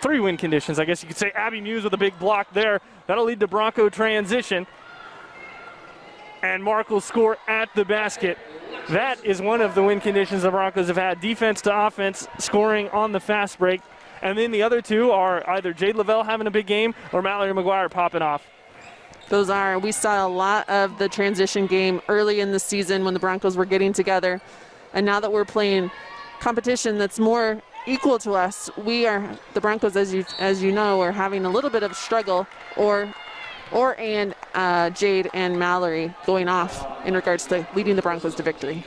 Speaker 1: 3 win conditions, I guess you could say. Abby Muse with a big block there. That'll lead to Bronco transition. and Mark will score at the basket. That is one of the win conditions the Broncos have had, defense to offense, scoring on the fast break. And then the other two are either Jade Lavelle having a big game or Mallory McGuire popping off.
Speaker 2: We saw a lot of the transition game early in the season when the Broncos were getting together. And now that we're playing competition that's more equal to us, the Broncos, as you know, are having a little bit of struggle Jade and Mallory going off in regards to leading the Broncos to victory.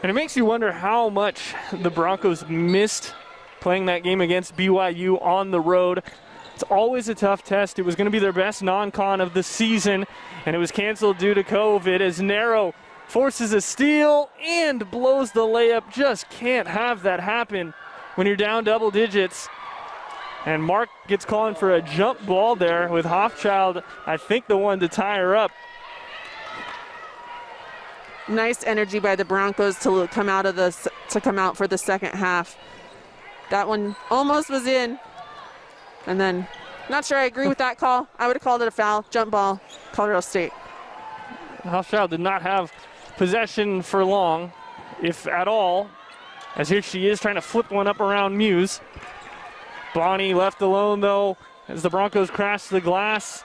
Speaker 1: And it makes you wonder how much the Broncos missed playing that game against BYU on the road. It's always a tough test. It was going to be their best non-con of the season, and it was canceled due to COVID as Narrow forces a steal and blows the layup. Just can't have that happen when you're down double digits. And Mark gets calling for a jump ball there with Hoffchild, I think the one to tie her up.
Speaker 2: Nice energy by the Broncos to come out for the second half. That one almost was in. And then, not sure I agree with that call. I would have called it a foul, jump ball, Colorado State.
Speaker 1: Hoffchild did not have possession for long, if at all, as here she is trying to flip one up around Muse. Bonnie left alone, though, as the Broncos crash the glass.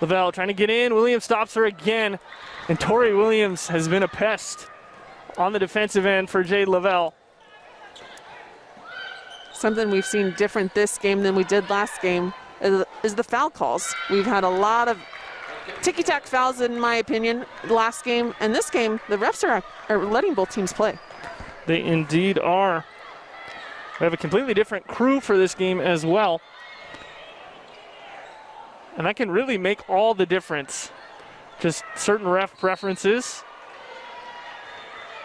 Speaker 1: Lavelle trying to get in. Williams stops her again. And Tori Williams has been a pest on the defensive end for Jade Lavelle.
Speaker 2: Something we've seen different this game than we did last game is the foul calls. We've had a lot of ticky-tack fouls, in my opinion, last game. And this game, the refs are letting both teams play.
Speaker 1: They indeed are. We have a completely different crew for this game as well. And that can really make all the difference. Just certain ref preferences.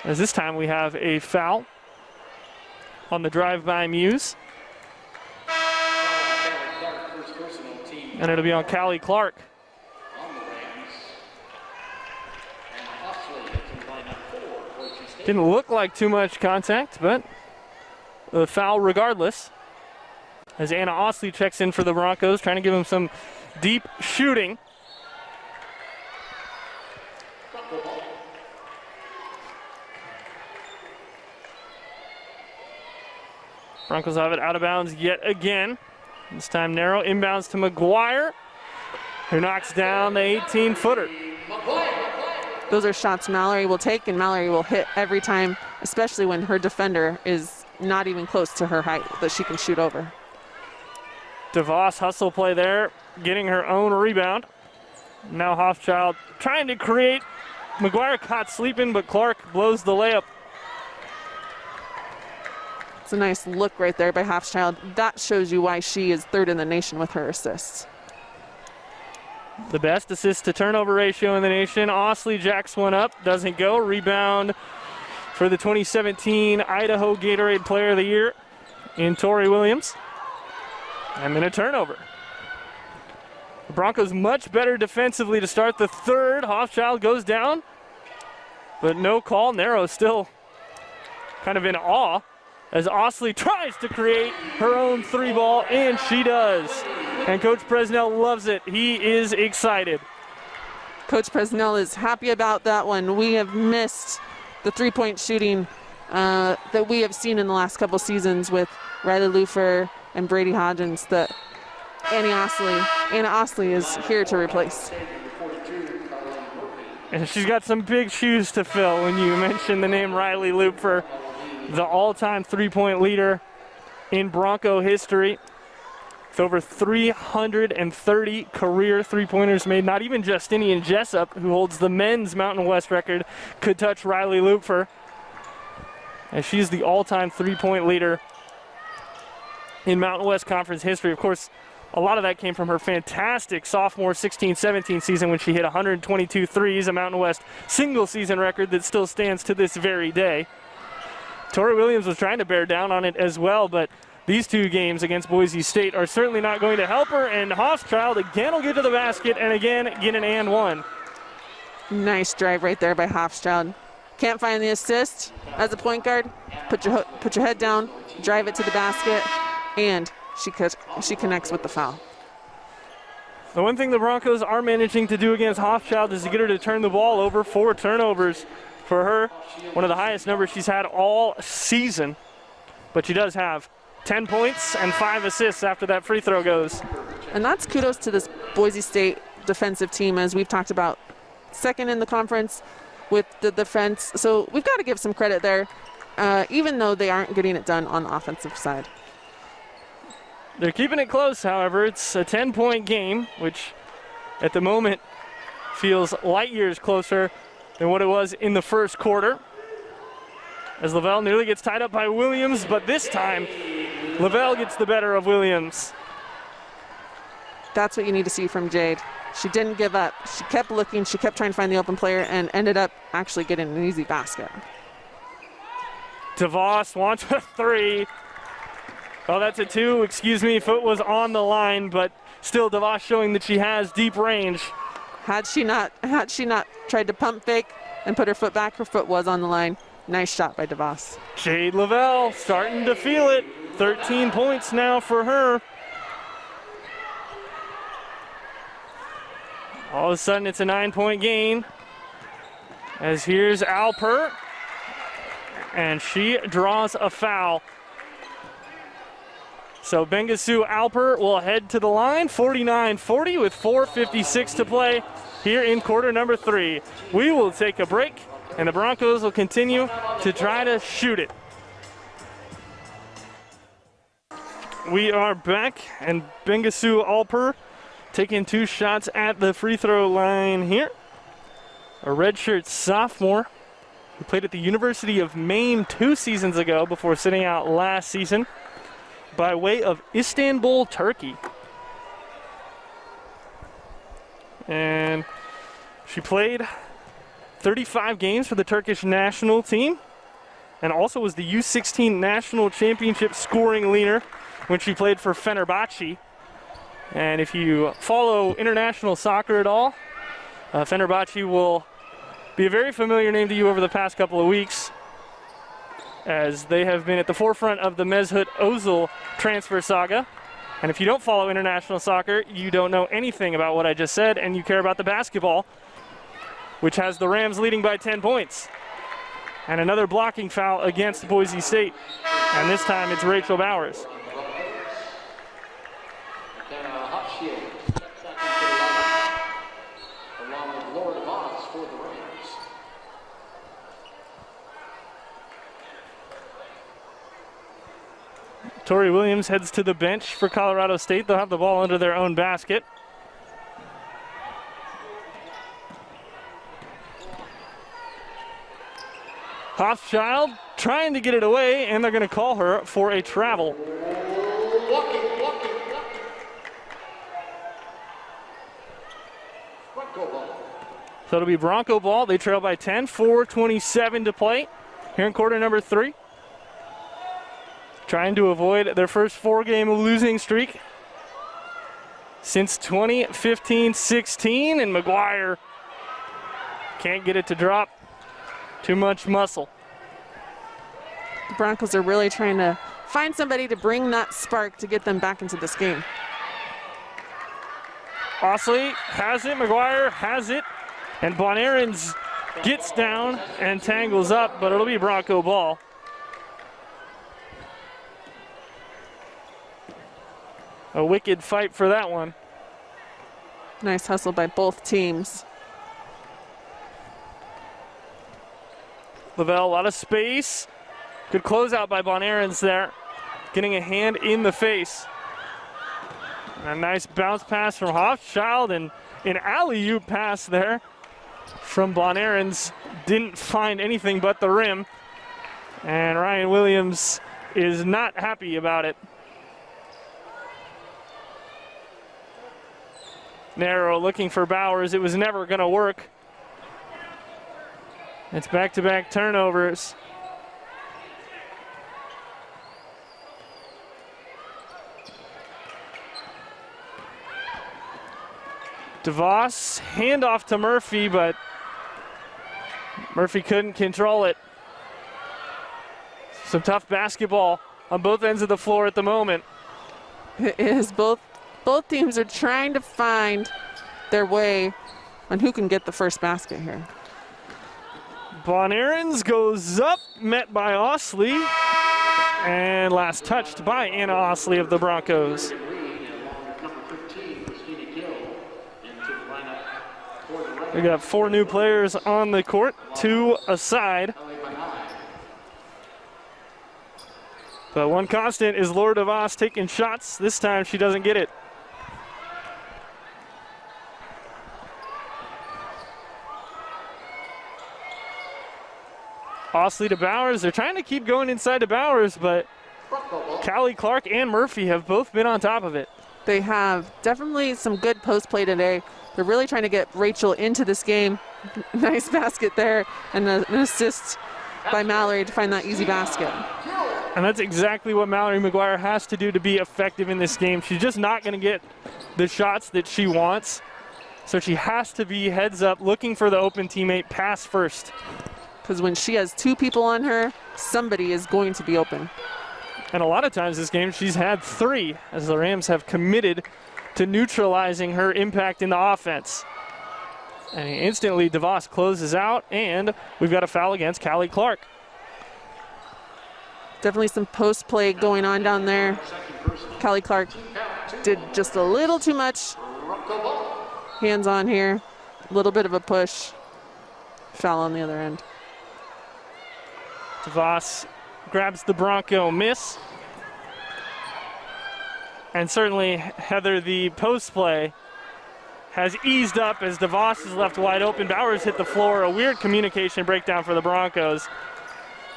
Speaker 1: As this time we have a foul on the drive by Muse. And it'll be on Callie Clark. Didn't look like too much contact, but a foul regardless. As Anna Osley checks in for the Broncos, trying to give them some deep shooting. Broncos have it out of bounds yet again. This time Narrow, inbounds to McGuire, who knocks down the 18-footer.
Speaker 2: Those are shots Mallory will take, and Mallory will hit every time, especially when her defender is not even close to her height that she can shoot over.
Speaker 1: DeVos hustle play there, getting her own rebound. Now Hoffchild trying to create. McGuire caught sleeping, but Clark blows the layup.
Speaker 2: It's a nice look right there by Hoffchild. That shows you why she is third in the nation with her assists.
Speaker 1: The best assist to turnover ratio in the nation. Osley jacks one up, doesn't go. Rebound for the 2017 Idaho Gatorade Player of the Year in Tori Williams. And then a turnover. The Broncos much better defensively to start the third. Hoffchild goes down, but no call. Narrow still kind of in awe as Osley tries to create her own three ball, and she does. And Coach Presnell loves it. He is excited.
Speaker 2: Coach Presnell is happy about that one. We have missed the three-point shooting that we have seen in the last couple seasons with Riley Lufer and Brady Hodgins that Anna Osley is here to replace.
Speaker 1: And she's got some big shoes to fill when you mention the name Riley Lufer, the all-time three-point leader in Bronco history. With over 330 career three-pointers made. Not even Justinian Jessup, who holds the men's Mountain West record, could touch Riley Lufer. And she's the all-time three-point leader in Mountain West Conference history. Of course, a lot of that came from her fantastic sophomore 16-17 season when she hit 122 threes, a Mountain West single-season record that still stands to this very day. Tori Williams was trying to bear down on it as well, but these two games against Boise State are certainly not going to help her, and Hoffchild again will get to the basket and again get an and one.
Speaker 2: Nice drive right there by Hoffchild. Can't find the assist as a point guard. Put your head down, drive it to the basket, and she connects with the foul.
Speaker 1: The one thing the Broncos are managing to do against Hochschild is to get her to turn the ball over. 4 turnovers for her, one of the highest numbers she's had all season. But she does have 10 points and 5 assists after that free throw goes.
Speaker 2: And that's kudos to this Boise State defensive team, as we've talked about. Second in the conference with the defense. So we've got to give some credit there, even though they aren't getting it done on the offensive side.
Speaker 1: They're keeping it close, however. It's a 10-point game, which at the moment feels light years closer than what it was in the first quarter. As Lavelle nearly gets tied up by Williams, but this time Lavelle gets the better of Williams.
Speaker 2: That's what you need to see from Jade. She didn't give up. She kept looking. She kept trying to find the open player and ended up actually getting an easy basket.
Speaker 1: DeVos wants a 3. Oh, that's a 2. Excuse me, foot was on the line, but still DeVos showing that she has deep range.
Speaker 2: Had she not tried to pump fake and put her foot back, her foot was on the line. Nice shot by DeVos.
Speaker 1: Jade Lavelle starting to feel it. 13 points now for her. All of a sudden, it's a 9-point gain. As here's Alper, and she draws a foul. So Bengasu Alper will head to the line, 49-40 with 4:56 to play here in quarter number 3. We will take a break, and the Broncos will continue to try to shoot it. We are back, and Bengasu Alper taking 2 shots at the free throw line here. A redshirt sophomore who played at the University of Maine 2 seasons ago before sitting out last season by way of Istanbul, Turkey. And she played 35 games for the Turkish national team and also was the U16 national championship scoring leader when she played for Fenerbahce. And if you follow international soccer at all, Fenerbahce will be a very familiar name to you over the past couple of weeks, as they have been at the forefront of the Mesut Ozil transfer saga. And if you don't follow international soccer, you don't know anything about what I just said, and you care about the basketball, which has the Rams leading by 10 points. And another blocking foul against Boise State, and this time it's Rachel Bowers. Tori Williams heads to the bench for Colorado State. They'll have the ball under their own basket. Hochschild trying to get it away, and they're going to call her for a travel. So it'll be Bronco ball. They trail by 10, 4:27 to play here in quarter number 3. Trying to avoid their first 4-game losing streak since 2015-16, and McGuire can't get it to drop. Too much muscle.
Speaker 2: The Broncos are really trying to find somebody to bring that spark to get them back into this game.
Speaker 1: Osley has it, McGuire has it, and Bon Aarons gets down and tangles up, but it'll be Bronco ball. A wicked fight for that one.
Speaker 2: Nice hustle by both teams.
Speaker 1: Lavelle, a lot of space. Good closeout by Bon Aarons there. Getting a hand in the face. A nice bounce pass from Hochschild, and an alley-oop pass there from Bon Aarons. Didn't find anything but the rim. And Ryan Williams is not happy about it. Narrow looking for Bowers. It was never going to work. It's back-to-back turnovers. DeVos, handoff to Murphy, but Murphy couldn't control it. Some tough basketball on both ends of the floor at the moment.
Speaker 2: It is both Both teams are trying to find their way on who can get the first basket here.
Speaker 1: Bon Aarons goes up, met by Osley, and last touched by Anna Osley of the Broncos. We got 4 new players on the court, 2 aside. But one constant is Laura DeVos taking shots. This time she doesn't get it. Osley to Bowers. They're trying to keep going inside to Bowers, but Callie Clark and Murphy have both been on top of it.
Speaker 2: They have definitely some good post play today. They're really trying to get Rachel into this game. Nice basket there, and an assist by Mallory to find that easy basket.
Speaker 1: And that's exactly what Mallory McGuire has to do to be effective in this game. She's just not going to get the shots that she wants. So she has to be heads up, looking for the open teammate, pass first.
Speaker 2: Because when she has 2 people on her, somebody is going to be open.
Speaker 1: And a lot of times this game, she's had 3, as the Rams have committed to neutralizing her impact in the offense. And instantly, DeVos closes out, and we've got a foul against Callie Clark.
Speaker 2: Definitely some post play going on down there. Callie Clark did just a little too much. Hands on here. A little bit of a push. Foul on the other end.
Speaker 1: DeVos grabs the Bronco miss. And certainly, Heather, the post play has eased up as DeVos is left wide open. Bowers hit the floor. A weird communication breakdown for the Broncos.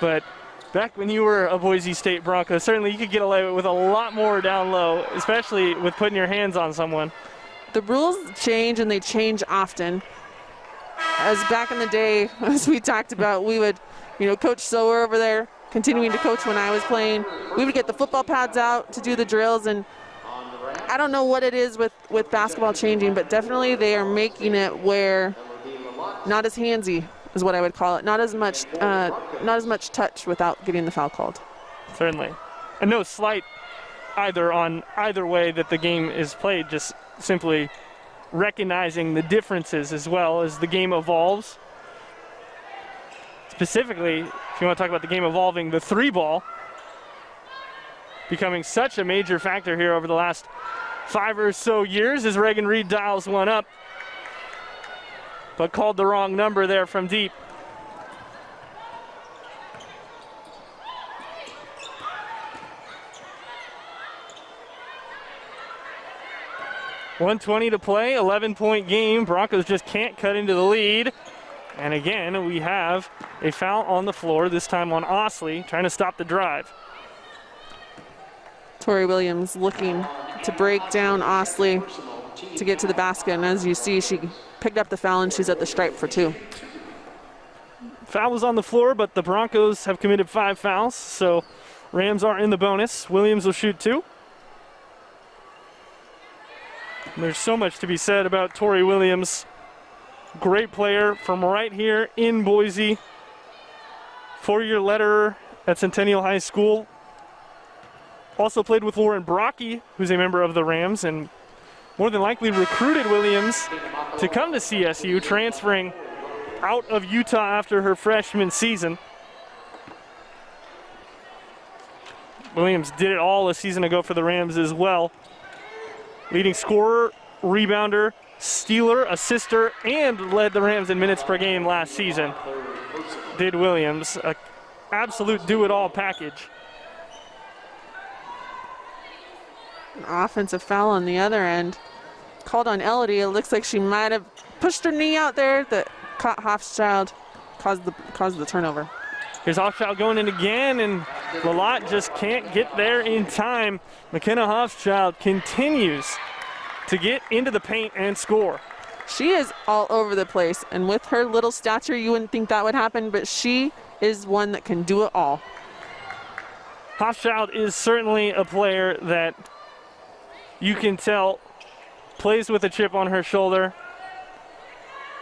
Speaker 1: But back when you were a Boise State Bronco, certainly you could get away with a lot more down low, especially with putting your hands on someone.
Speaker 2: The rules change, and they change often. As back in the day, as we talked about, we would, Coach Sower over there, continuing to coach when I was playing, we would get the football pads out to do the drills, and I don't know what it is with basketball changing, but definitely they are making it where not as handsy is what I would call it. Not as much touch without getting the foul called.
Speaker 1: Certainly. And no slight either way that the game is played, just simply recognizing the differences as well as the game evolves. Specifically, if you want to talk about the game evolving, the 3-ball becoming such a major factor here over the last 5 or so years as Reagan Reed dials one up, but called the wrong number there from deep. .120 to play, 11-point game. Broncos just can't cut into the lead. And again, we have a foul on the floor, this time on Osley, trying to stop the drive.
Speaker 2: Tori Williams looking to break down Osley to get to the basket. And as you see, she picked up the foul and she's at the stripe for 2.
Speaker 1: Foul was on the floor, but the Broncos have committed 5 fouls, so Rams are in the bonus. Williams will shoot 2. And there's so much to be said about Tori Williams. Great player from right here in Boise. 4-year letterer at Centennial High School. Also played with Lauren Brocky, who's a member of the Rams, and more than likely recruited Williams to come to CSU, transferring out of Utah after her freshman season. Williams did it all a season ago for the Rams as well. Leading scorer, rebounder, stealer, assister, and led the Rams in minutes per game last season. Did Williams, an absolute do-it-all package.
Speaker 2: An offensive foul on the other end. Called on Elodie. It looks like she might have pushed her knee out there that caught Hofschild, caused the turnover.
Speaker 1: Here's Hofschild going in again, and Lalott just can't get there in time. McKenna Hofschild continues to get into the paint and score.
Speaker 2: She is all over the place, and with her little stature, you wouldn't think that would happen, but she is one that can do it all.
Speaker 1: Hofschild is certainly a player that you can tell plays with a chip on her shoulder.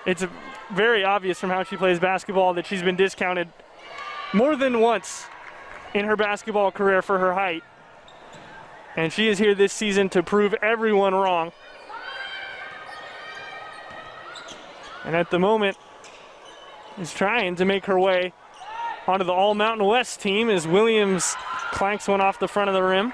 Speaker 1: It's very obvious from how she plays basketball that she's been discounted more than once in her basketball career for her height. And she is here this season to prove everyone wrong. And at the moment, is trying to make her way onto the All Mountain West team as Williams clanks one off the front of the rim.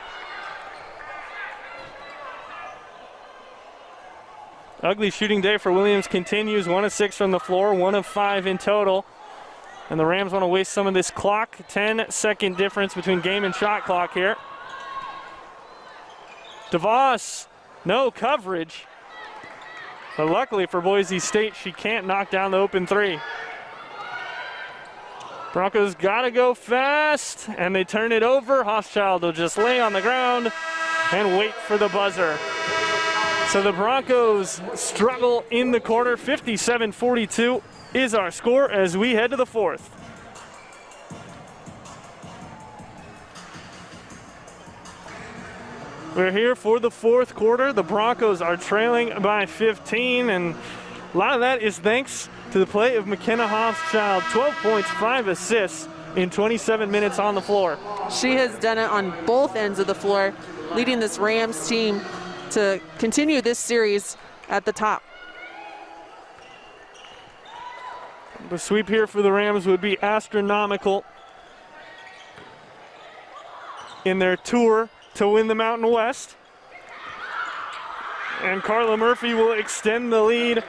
Speaker 1: Ugly shooting day for Williams continues. 1 of 6 from the floor, 1 of 5 in total. And the Rams want to waste some of this clock. 10-second difference between game and shot clock here. DeVos, no coverage. But luckily for Boise State, she can't knock down the open three. Broncos got to go fast, and they turn it over. Hochschild will just lay on the ground and wait for the buzzer. So the Broncos struggle in the quarter. 57-42 is our score as we head to the fourth. We're here for the fourth quarter. The Broncos are trailing by 15, and a lot of that is thanks to the play of McKenna Hochschild. 12 points, 5 assists in 27 minutes on the floor.
Speaker 2: She has done it on both ends of the floor, leading this Rams team to continue this series at the top.
Speaker 1: The sweep here for the Rams would be astronomical in their tour to win the Mountain West. And Carla Murphy will extend the lead.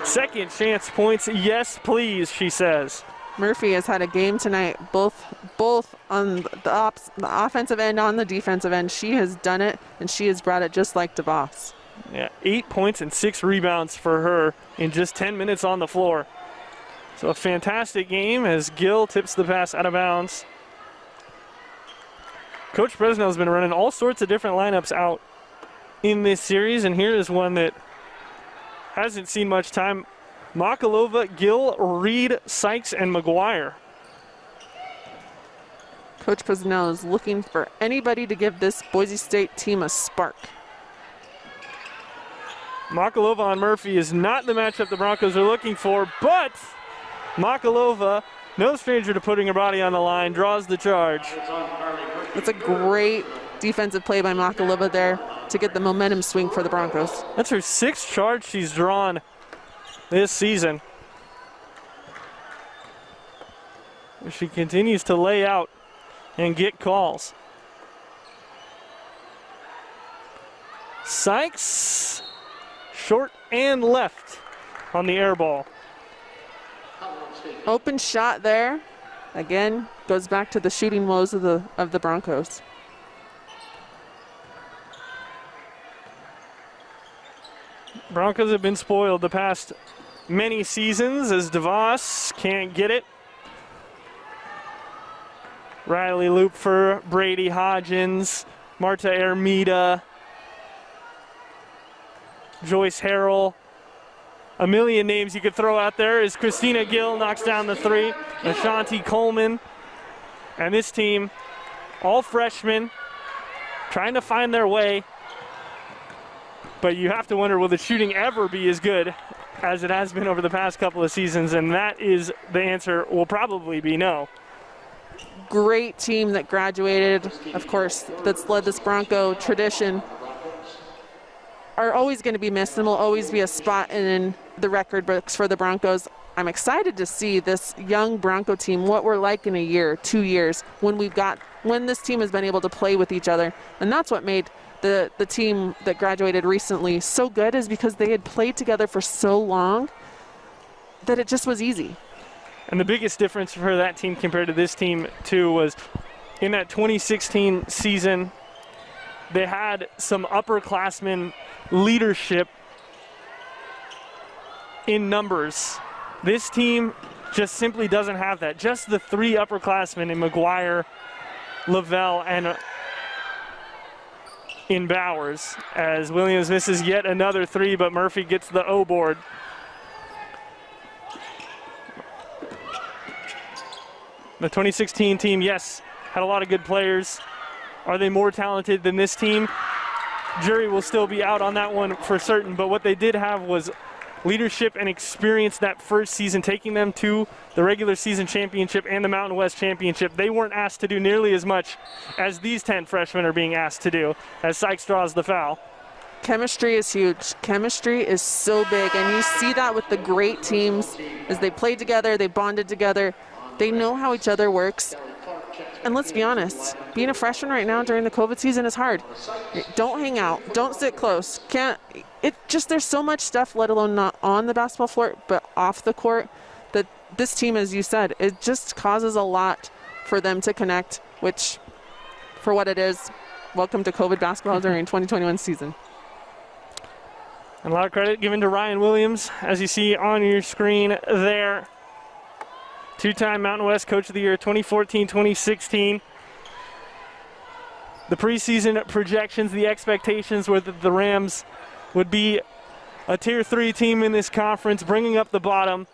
Speaker 1: Second chance points, yes please, she says.
Speaker 2: Murphy has had a game tonight, both on the offensive end, on the defensive end. She has done it, and she has brought it just like DeVos.
Speaker 1: Yeah, 8 points and 6 rebounds for her in just 10 minutes on the floor. So a fantastic game as Gill tips the pass out of bounds. Coach Bresnell has been running all sorts of different lineups out in this series, and here is one that hasn't seen much time. Makalova, Gill, Reed, Sykes, and McGuire.
Speaker 2: Coach Bresnell is looking for anybody to give this Boise State team a spark.
Speaker 1: Makalova on Murphy is not the matchup the Broncos are looking for, but Makalova, no stranger to putting her body on the line, draws the charge.
Speaker 2: That's a great defensive play by Makalova there to get the momentum swing for the Broncos.
Speaker 1: That's her 6th charge she's drawn this season. She continues to lay out and get calls. Sykes, short and left on the air ball.
Speaker 2: Open shot there. Again, goes back to the shooting woes of the Broncos.
Speaker 1: Broncos have been spoiled the past many seasons as DeVos can't get it. Riley Lupfer, Brady Hodgins, Marta Ermida, Joyce Harrell. A million names you could throw out there as Christina Gill knocks down the three. Ashanti Coleman. And this team, all freshmen, trying to find their way. But you have to wonder, will the shooting ever be as good as it has been over the past couple of seasons? And that is the answer, will probably be no.
Speaker 2: Great team that graduated, of course, that's led this Bronco tradition. Are always going to be missed and will always be a spot in the record books for the Broncos. I'm excited to see this young Bronco team, what we're like in a year, 2 years, when this team has been able to play with each other. And that's what made the team that graduated recently so good, is because they had played together for so long that it just was easy.
Speaker 1: And the biggest difference for that team compared to this team, too, was in that 2016 season, they had some upperclassmen leadership in numbers. This team just simply doesn't have that. Just the 3 upperclassmen in McGuire, Lavelle, and in Bowers, as Williams misses yet another 3, but Murphy gets the O board. The 2016 team, yes, had a lot of good players. Are they more talented than this team? Jury will still be out on that one for certain, but what they did have was leadership and experience that first season, taking them to the regular season championship and the Mountain West championship. They weren't asked to do nearly as much as these 10 freshmen are being asked to do as Sykes draws the foul.
Speaker 2: Chemistry is huge. Chemistry is so big, and you see that with the great teams as they play together, they bonded together. They know how each other works. And let's be honest, being a freshman right now during the COVID season is hard. Don't hang out. Don't sit close. There's so much stuff, let alone not on the basketball floor, but off the court, that this team, as you said, it just causes a lot for them to connect, which, for what it is, welcome to COVID basketball during 2021 season.
Speaker 1: And a lot of credit given to Ryan Williams, as you see on your screen there. Two-time Mountain West Coach of the Year, 2014-2016. The preseason projections, the expectations were that the Rams would be a Tier 3 team in this conference, bringing up the bottom.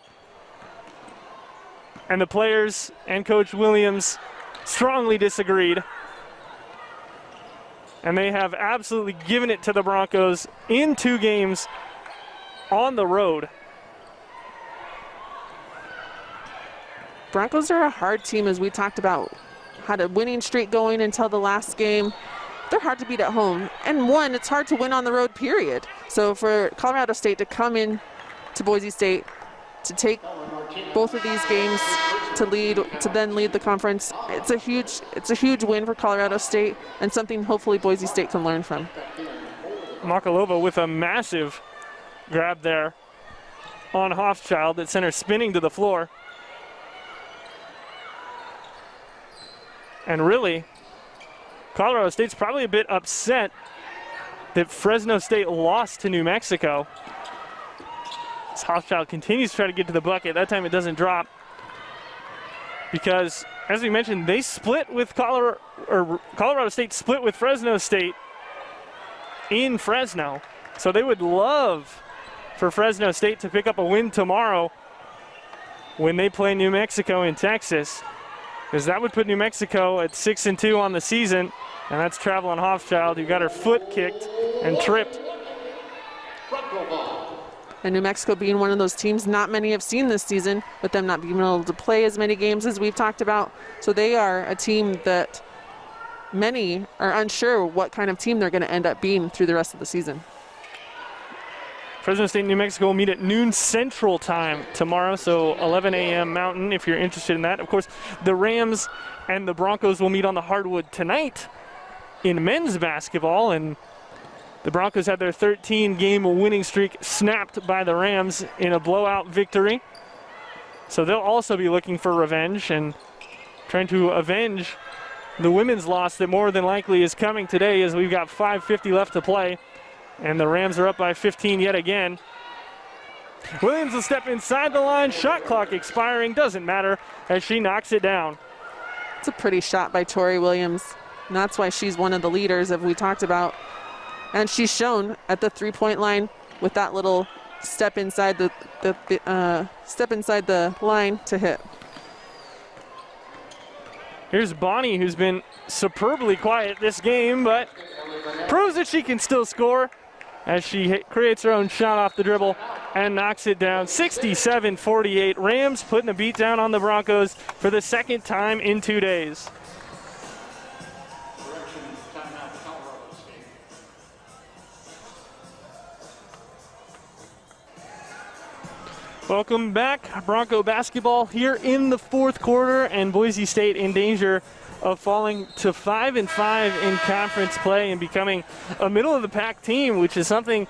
Speaker 1: And the players and Coach Williams strongly disagreed. And they have absolutely given it to the Broncos in 2 games on the road.
Speaker 2: Broncos are a hard team, as we talked about. Had a winning streak going until the last game. They're hard to beat at home. And one, it's hard to win on the road, period. So for Colorado State to come in to Boise State, to take both of these games to then lead the conference, it's a huge win for Colorado State, and something hopefully Boise State can learn from.
Speaker 1: Makalova with a massive grab there on Hoffschild that sent her spinning to the floor. And really, Colorado State's probably a bit upset that Fresno State lost to New Mexico. As Hoffschild continues to try to get to the bucket. That time it doesn't drop. Because, as we mentioned, they split with Colorado State split with Fresno State in Fresno. So they would love for Fresno State to pick up a win tomorrow when they play New Mexico in Texas, because that would put New Mexico at 6-2 on the season, and that's Travelin' Hoffschild, who got her foot kicked and tripped.
Speaker 2: And New Mexico being one of those teams not many have seen this season, with them not being able to play as many games as we've talked about. So they are a team that many are unsure what kind of team they're going to end up being through the rest of the season.
Speaker 1: Fresno State and New Mexico will meet at noon Central Time tomorrow, so 11 a.m. Mountain if you're interested in that. Of course, the Rams and the Broncos will meet on the hardwood tonight in men's basketball, and the Broncos had their 13-game winning streak snapped by the Rams in a blowout victory. So they'll also be looking for revenge and trying to avenge the women's loss that more than likely is coming today, as we've got 5:50 left to play. And the Rams are up by 15 yet again. Williams will step inside the line. Shot clock expiring. Doesn't matter as she knocks it down.
Speaker 2: It's a pretty shot by Tori Williams. And that's why she's one of the leaders that we talked about. And she's shown at the three-point line with that little step inside the line to hit.
Speaker 1: Here's Bonnie, who's been superbly quiet this game, but proves that she can still score as she creates her own shot off the dribble and knocks it down. 67-48. Rams putting a beat down on the Broncos for the second time in 2 days. Welcome back. Bronco basketball here in the fourth quarter, and Boise State in danger of falling to 5-5 in conference play and becoming a middle-of-the-pack team, which is something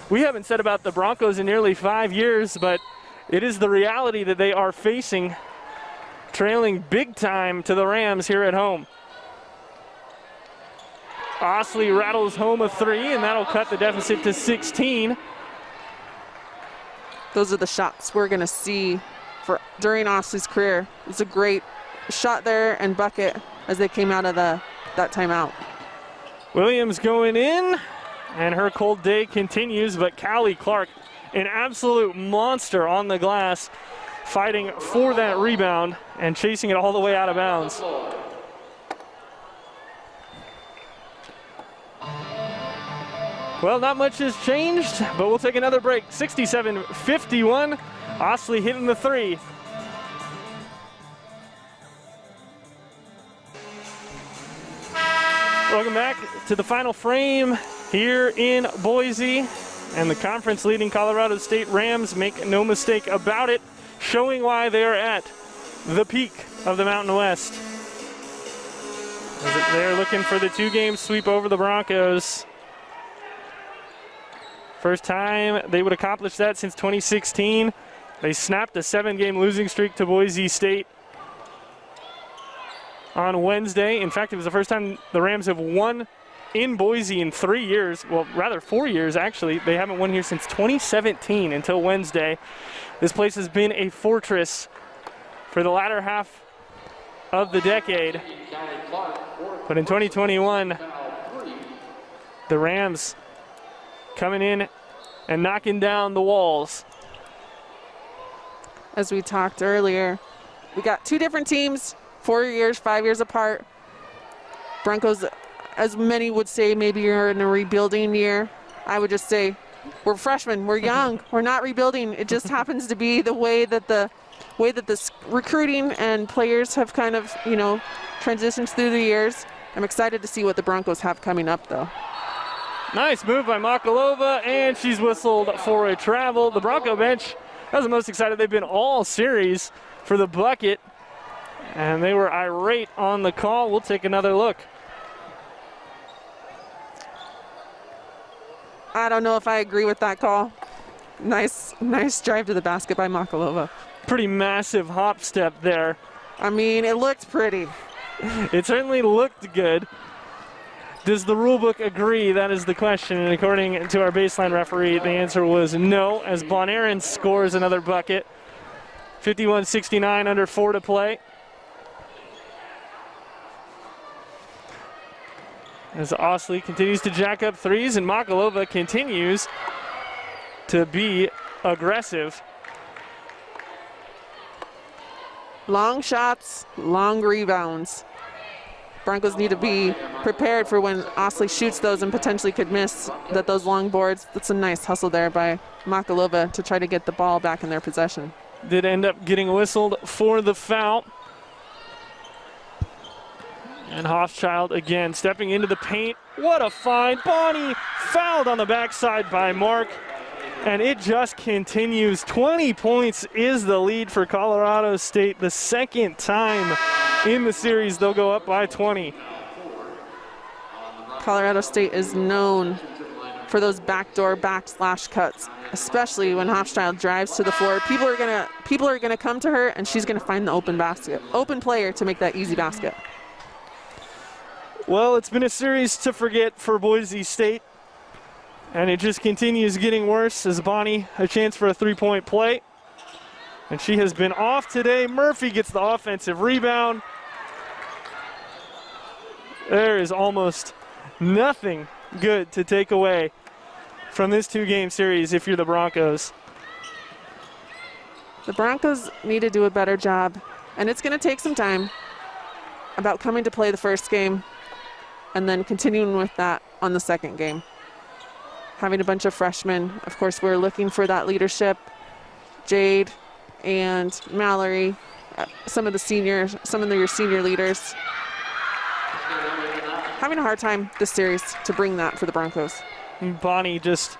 Speaker 1: we haven't said about the Broncos in nearly 5 years, but it is the reality that they are facing, trailing big time to the Rams here at home. Osley rattles home a three, and that'll cut the deficit to 16.
Speaker 2: Those are the shots we're going to see during Osley's career. It's a great shot there and bucket as they came out of that timeout.
Speaker 1: Williams going in, and her cold day continues, but Callie Clark, an absolute monster on the glass, fighting for that rebound and chasing it all the way out of bounds. Well, not much has changed, but we'll take another break. 67-51. Ostley hitting the three. Welcome back to the final frame here in Boise. And the conference leading Colorado State Rams, make no mistake about it, showing why they are at the peak of the Mountain West. They're looking for the two-game sweep over the Broncos. First time they would accomplish that since 2016. They snapped a 7-game losing streak to Boise State on Wednesday. In fact, it was the first time the Rams have won in Boise in 3 years. Well, rather 4 years, actually. They haven't won here since 2017 until Wednesday. This place has been a fortress for the latter half of the decade. But in 2021, the Rams coming in and knocking down the walls.
Speaker 2: As we talked earlier, we got two different teams, 4 years, 5 years apart. Broncos, as many would say, maybe you're in a rebuilding year. I would just say we're freshmen, we're young, we're not rebuilding. It just happens to be the way that the recruiting and players have kind of, transitioned through the years. I'm excited to see what the Broncos have coming up, though.
Speaker 1: Nice move by Makalova, and she's whistled for a travel. The Bronco bench was the most excited they've been all series for the bucket, and they were irate on the call. We'll take another look.
Speaker 2: I don't know if I agree with that call. Nice drive to the basket by Makalova.
Speaker 1: Pretty massive hop step there.
Speaker 2: I mean, it looked pretty.
Speaker 1: It certainly looked good. Does the rule book agree? That is the question. And according to our baseline referee, the answer was no, as Bon Aaron scores another bucket. 51-69, under 4 to play. As Ostley continues to jack up threes, and Makalova continues to be aggressive.
Speaker 2: Long shots, long rebounds. Broncos need to be prepared for when Ostley shoots those and potentially could miss those long boards. That's a nice hustle there by Makalova to try to get the ball back in their possession.
Speaker 1: Did end up getting whistled for the foul. And Hochschild again stepping into the paint. What a find. Bonnie fouled on the backside by Mark. And it just continues. 20 points is the lead for Colorado State. The second time in the series they'll go up by 20.
Speaker 2: Colorado State is known for those backdoor backslash cuts, especially when Hochschild drives to the floor. People are gonna come to her, and she's gonna find the open player to make that easy basket.
Speaker 1: Well, it's been a series to forget for Boise State, and it just continues getting worse as Bonnie a chance for a three-point play. And she has been off today. Murphy gets the offensive rebound. There is almost nothing good to take away from this two-game series if you're the Broncos.
Speaker 2: The Broncos need to do a better job, and it's going to take some time, about coming to play the first game and then continuing with that on the second game. Having a bunch of freshmen, of course, we're looking for that leadership. Jade and Mallory, some of your senior leaders. Having a hard time this series to bring that for the Broncos.
Speaker 1: Bonnie just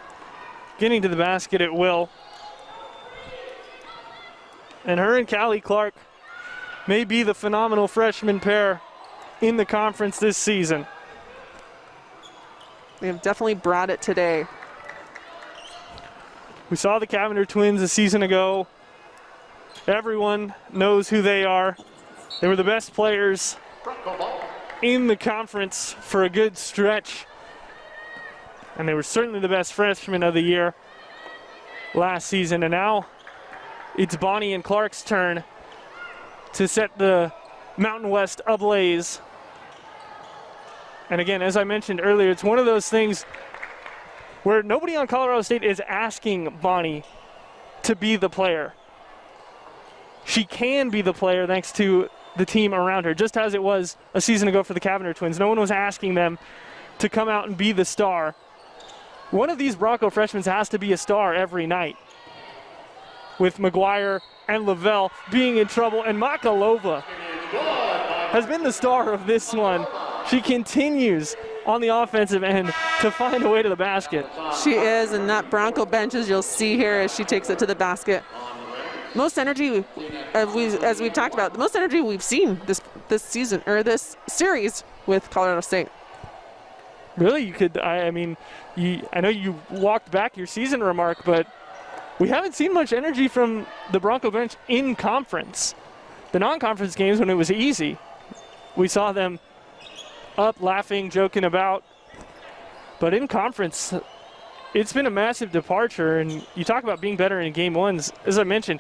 Speaker 1: getting to the basket at will. And her and Callie Clark may be the phenomenal freshman pair in the conference this season.
Speaker 2: They have definitely brought it today.
Speaker 1: We saw the Cavender twins a season ago. Everyone knows who they are. They were the best players in the conference for a good stretch. And they were certainly the best freshmen of the year last season. And now it's Bonnie and Clark's turn to set the Mountain West ablaze. And again, as I mentioned earlier, it's one of those things where nobody on Colorado State is asking Bonnie to be the player. She can be the player thanks to the team around her, just as it was a season ago for the Cavender twins. No one was asking them to come out and be the star. one of these Bronco freshmen has to be a star every night, with McGuire and Lavelle being in trouble, and Makalova has been the star of this one. She continues on the offensive end to find a way to the basket.
Speaker 2: She is, and that Bronco bench, as you'll see here as she takes it to the basket. Most energy, as we've talked about, the most energy we've seen this season, or this series with Colorado State.
Speaker 1: Really, you could, I know you walked back your season remark, but we haven't seen much energy from the Bronco bench in conference. The non-conference games, when it was easy, we saw them up, laughing, joking about. But in conference, it's been a massive departure, and you talk about being better in game ones. As I mentioned,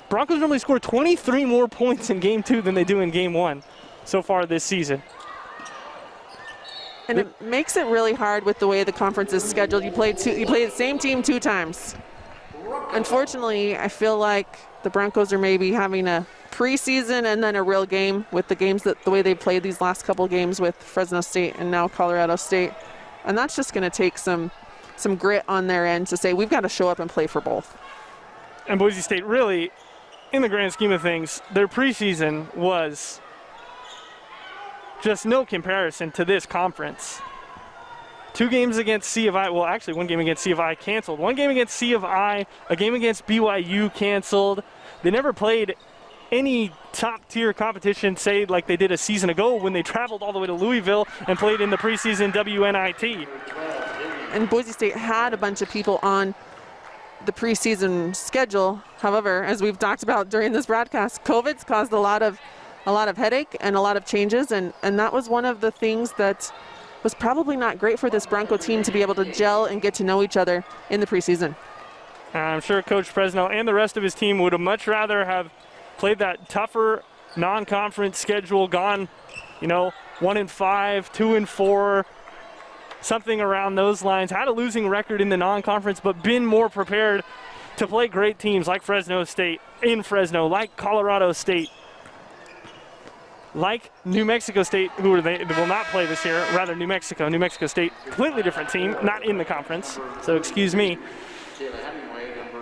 Speaker 1: Broncos normally score 23 more points in game 2 than they do in game 1 so far this season.
Speaker 2: And it makes it really hard with the way the conference is scheduled. You play the same team 2 times. Unfortunately, I feel like the Broncos are maybe having a preseason and then a real game with the games the way they played these last couple games with Fresno State and now Colorado State. And that's just going to take some grit on their end to say we've got to show up and play for both.
Speaker 1: And Boise State really, in the grand scheme of things, their preseason was just no comparison to this conference. 2 games against C of I, well actually 1 game against C of I canceled. 1 game against C of I, a game against BYU canceled. They never played any top tier competition, say like they did a season ago when they traveled all the way to Louisville and played in the preseason WNIT.
Speaker 2: And Boise State had a bunch of people on the preseason schedule. However, as we've talked about during this broadcast, COVID's caused a lot of headache and a lot of changes, and that was one of the things that was probably not great for this Bronco team to be able to gel and get to know each other in the preseason.
Speaker 1: I'm sure Coach Fresno and the rest of his team would have much rather have played that tougher non-conference schedule, gone, 1-5, 2-4, something around those lines, had a losing record in the non-conference, but been more prepared to play great teams like Fresno State in Fresno, like Colorado State, like New Mexico State, who they will not play this year, rather New Mexico State, completely different team, not in the conference, so excuse me.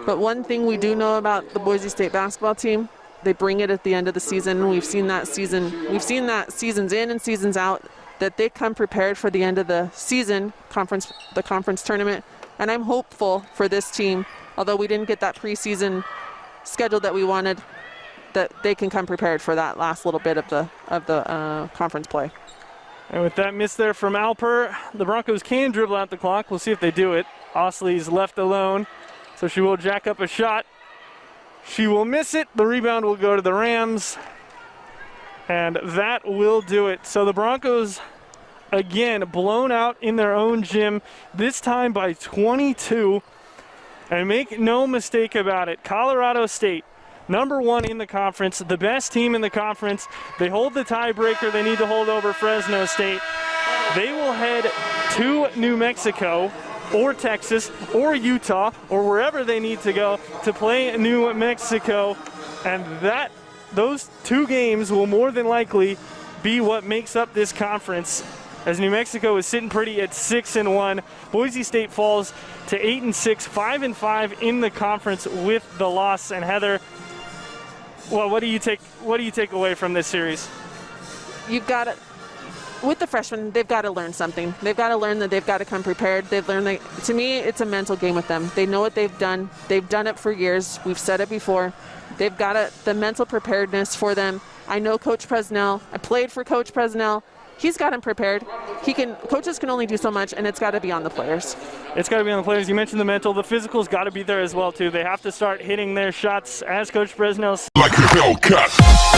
Speaker 2: But one thing we do know about the Boise State basketball team, they bring it at the end of the season. We've seen that seasons in and seasons out, that they come prepared for the end of the season, the conference tournament. And I'm hopeful for this team, although we didn't get that preseason schedule that we wanted, that they can come prepared for that last little bit of the conference play.
Speaker 1: And with that miss there from Alper, the Broncos can dribble out the clock. We'll see if they do it. Osley's left alone, so she will jack up a shot. She will miss it. The rebound will go to the Rams, and that will do it. So the Broncos, again, blown out in their own gym, this time by 22. And make no mistake about it, Colorado State, number 1 in the conference, the best team in the conference. They hold the tiebreaker they need to hold over Fresno State. They will head to New Mexico or Texas or Utah or wherever they need to go to play New Mexico. And those 2 games will more than likely be what makes up this conference, as New Mexico is sitting pretty at 6-1. Boise State falls to 8-6, 5-5 in the conference with the loss. And Heather, well, what do you take away from this series?
Speaker 2: You've got to, with the freshmen, they've got to learn something. They've got to learn that they've got to come prepared. They've learned that, to me, it's a mental game with them. They know what they've done. They've done it for years. We've said it before. They've got the mental preparedness for them. I know Coach Presnell. I played for Coach Presnell. He's got him prepared. Coaches can only do so much, and it's got to be on the players.
Speaker 1: It's got to be on the players. You mentioned the mental. The physical's got to be there as well, too. They have to start hitting their shots, as Coach Presnell said.
Speaker 4: Like a Hellcat.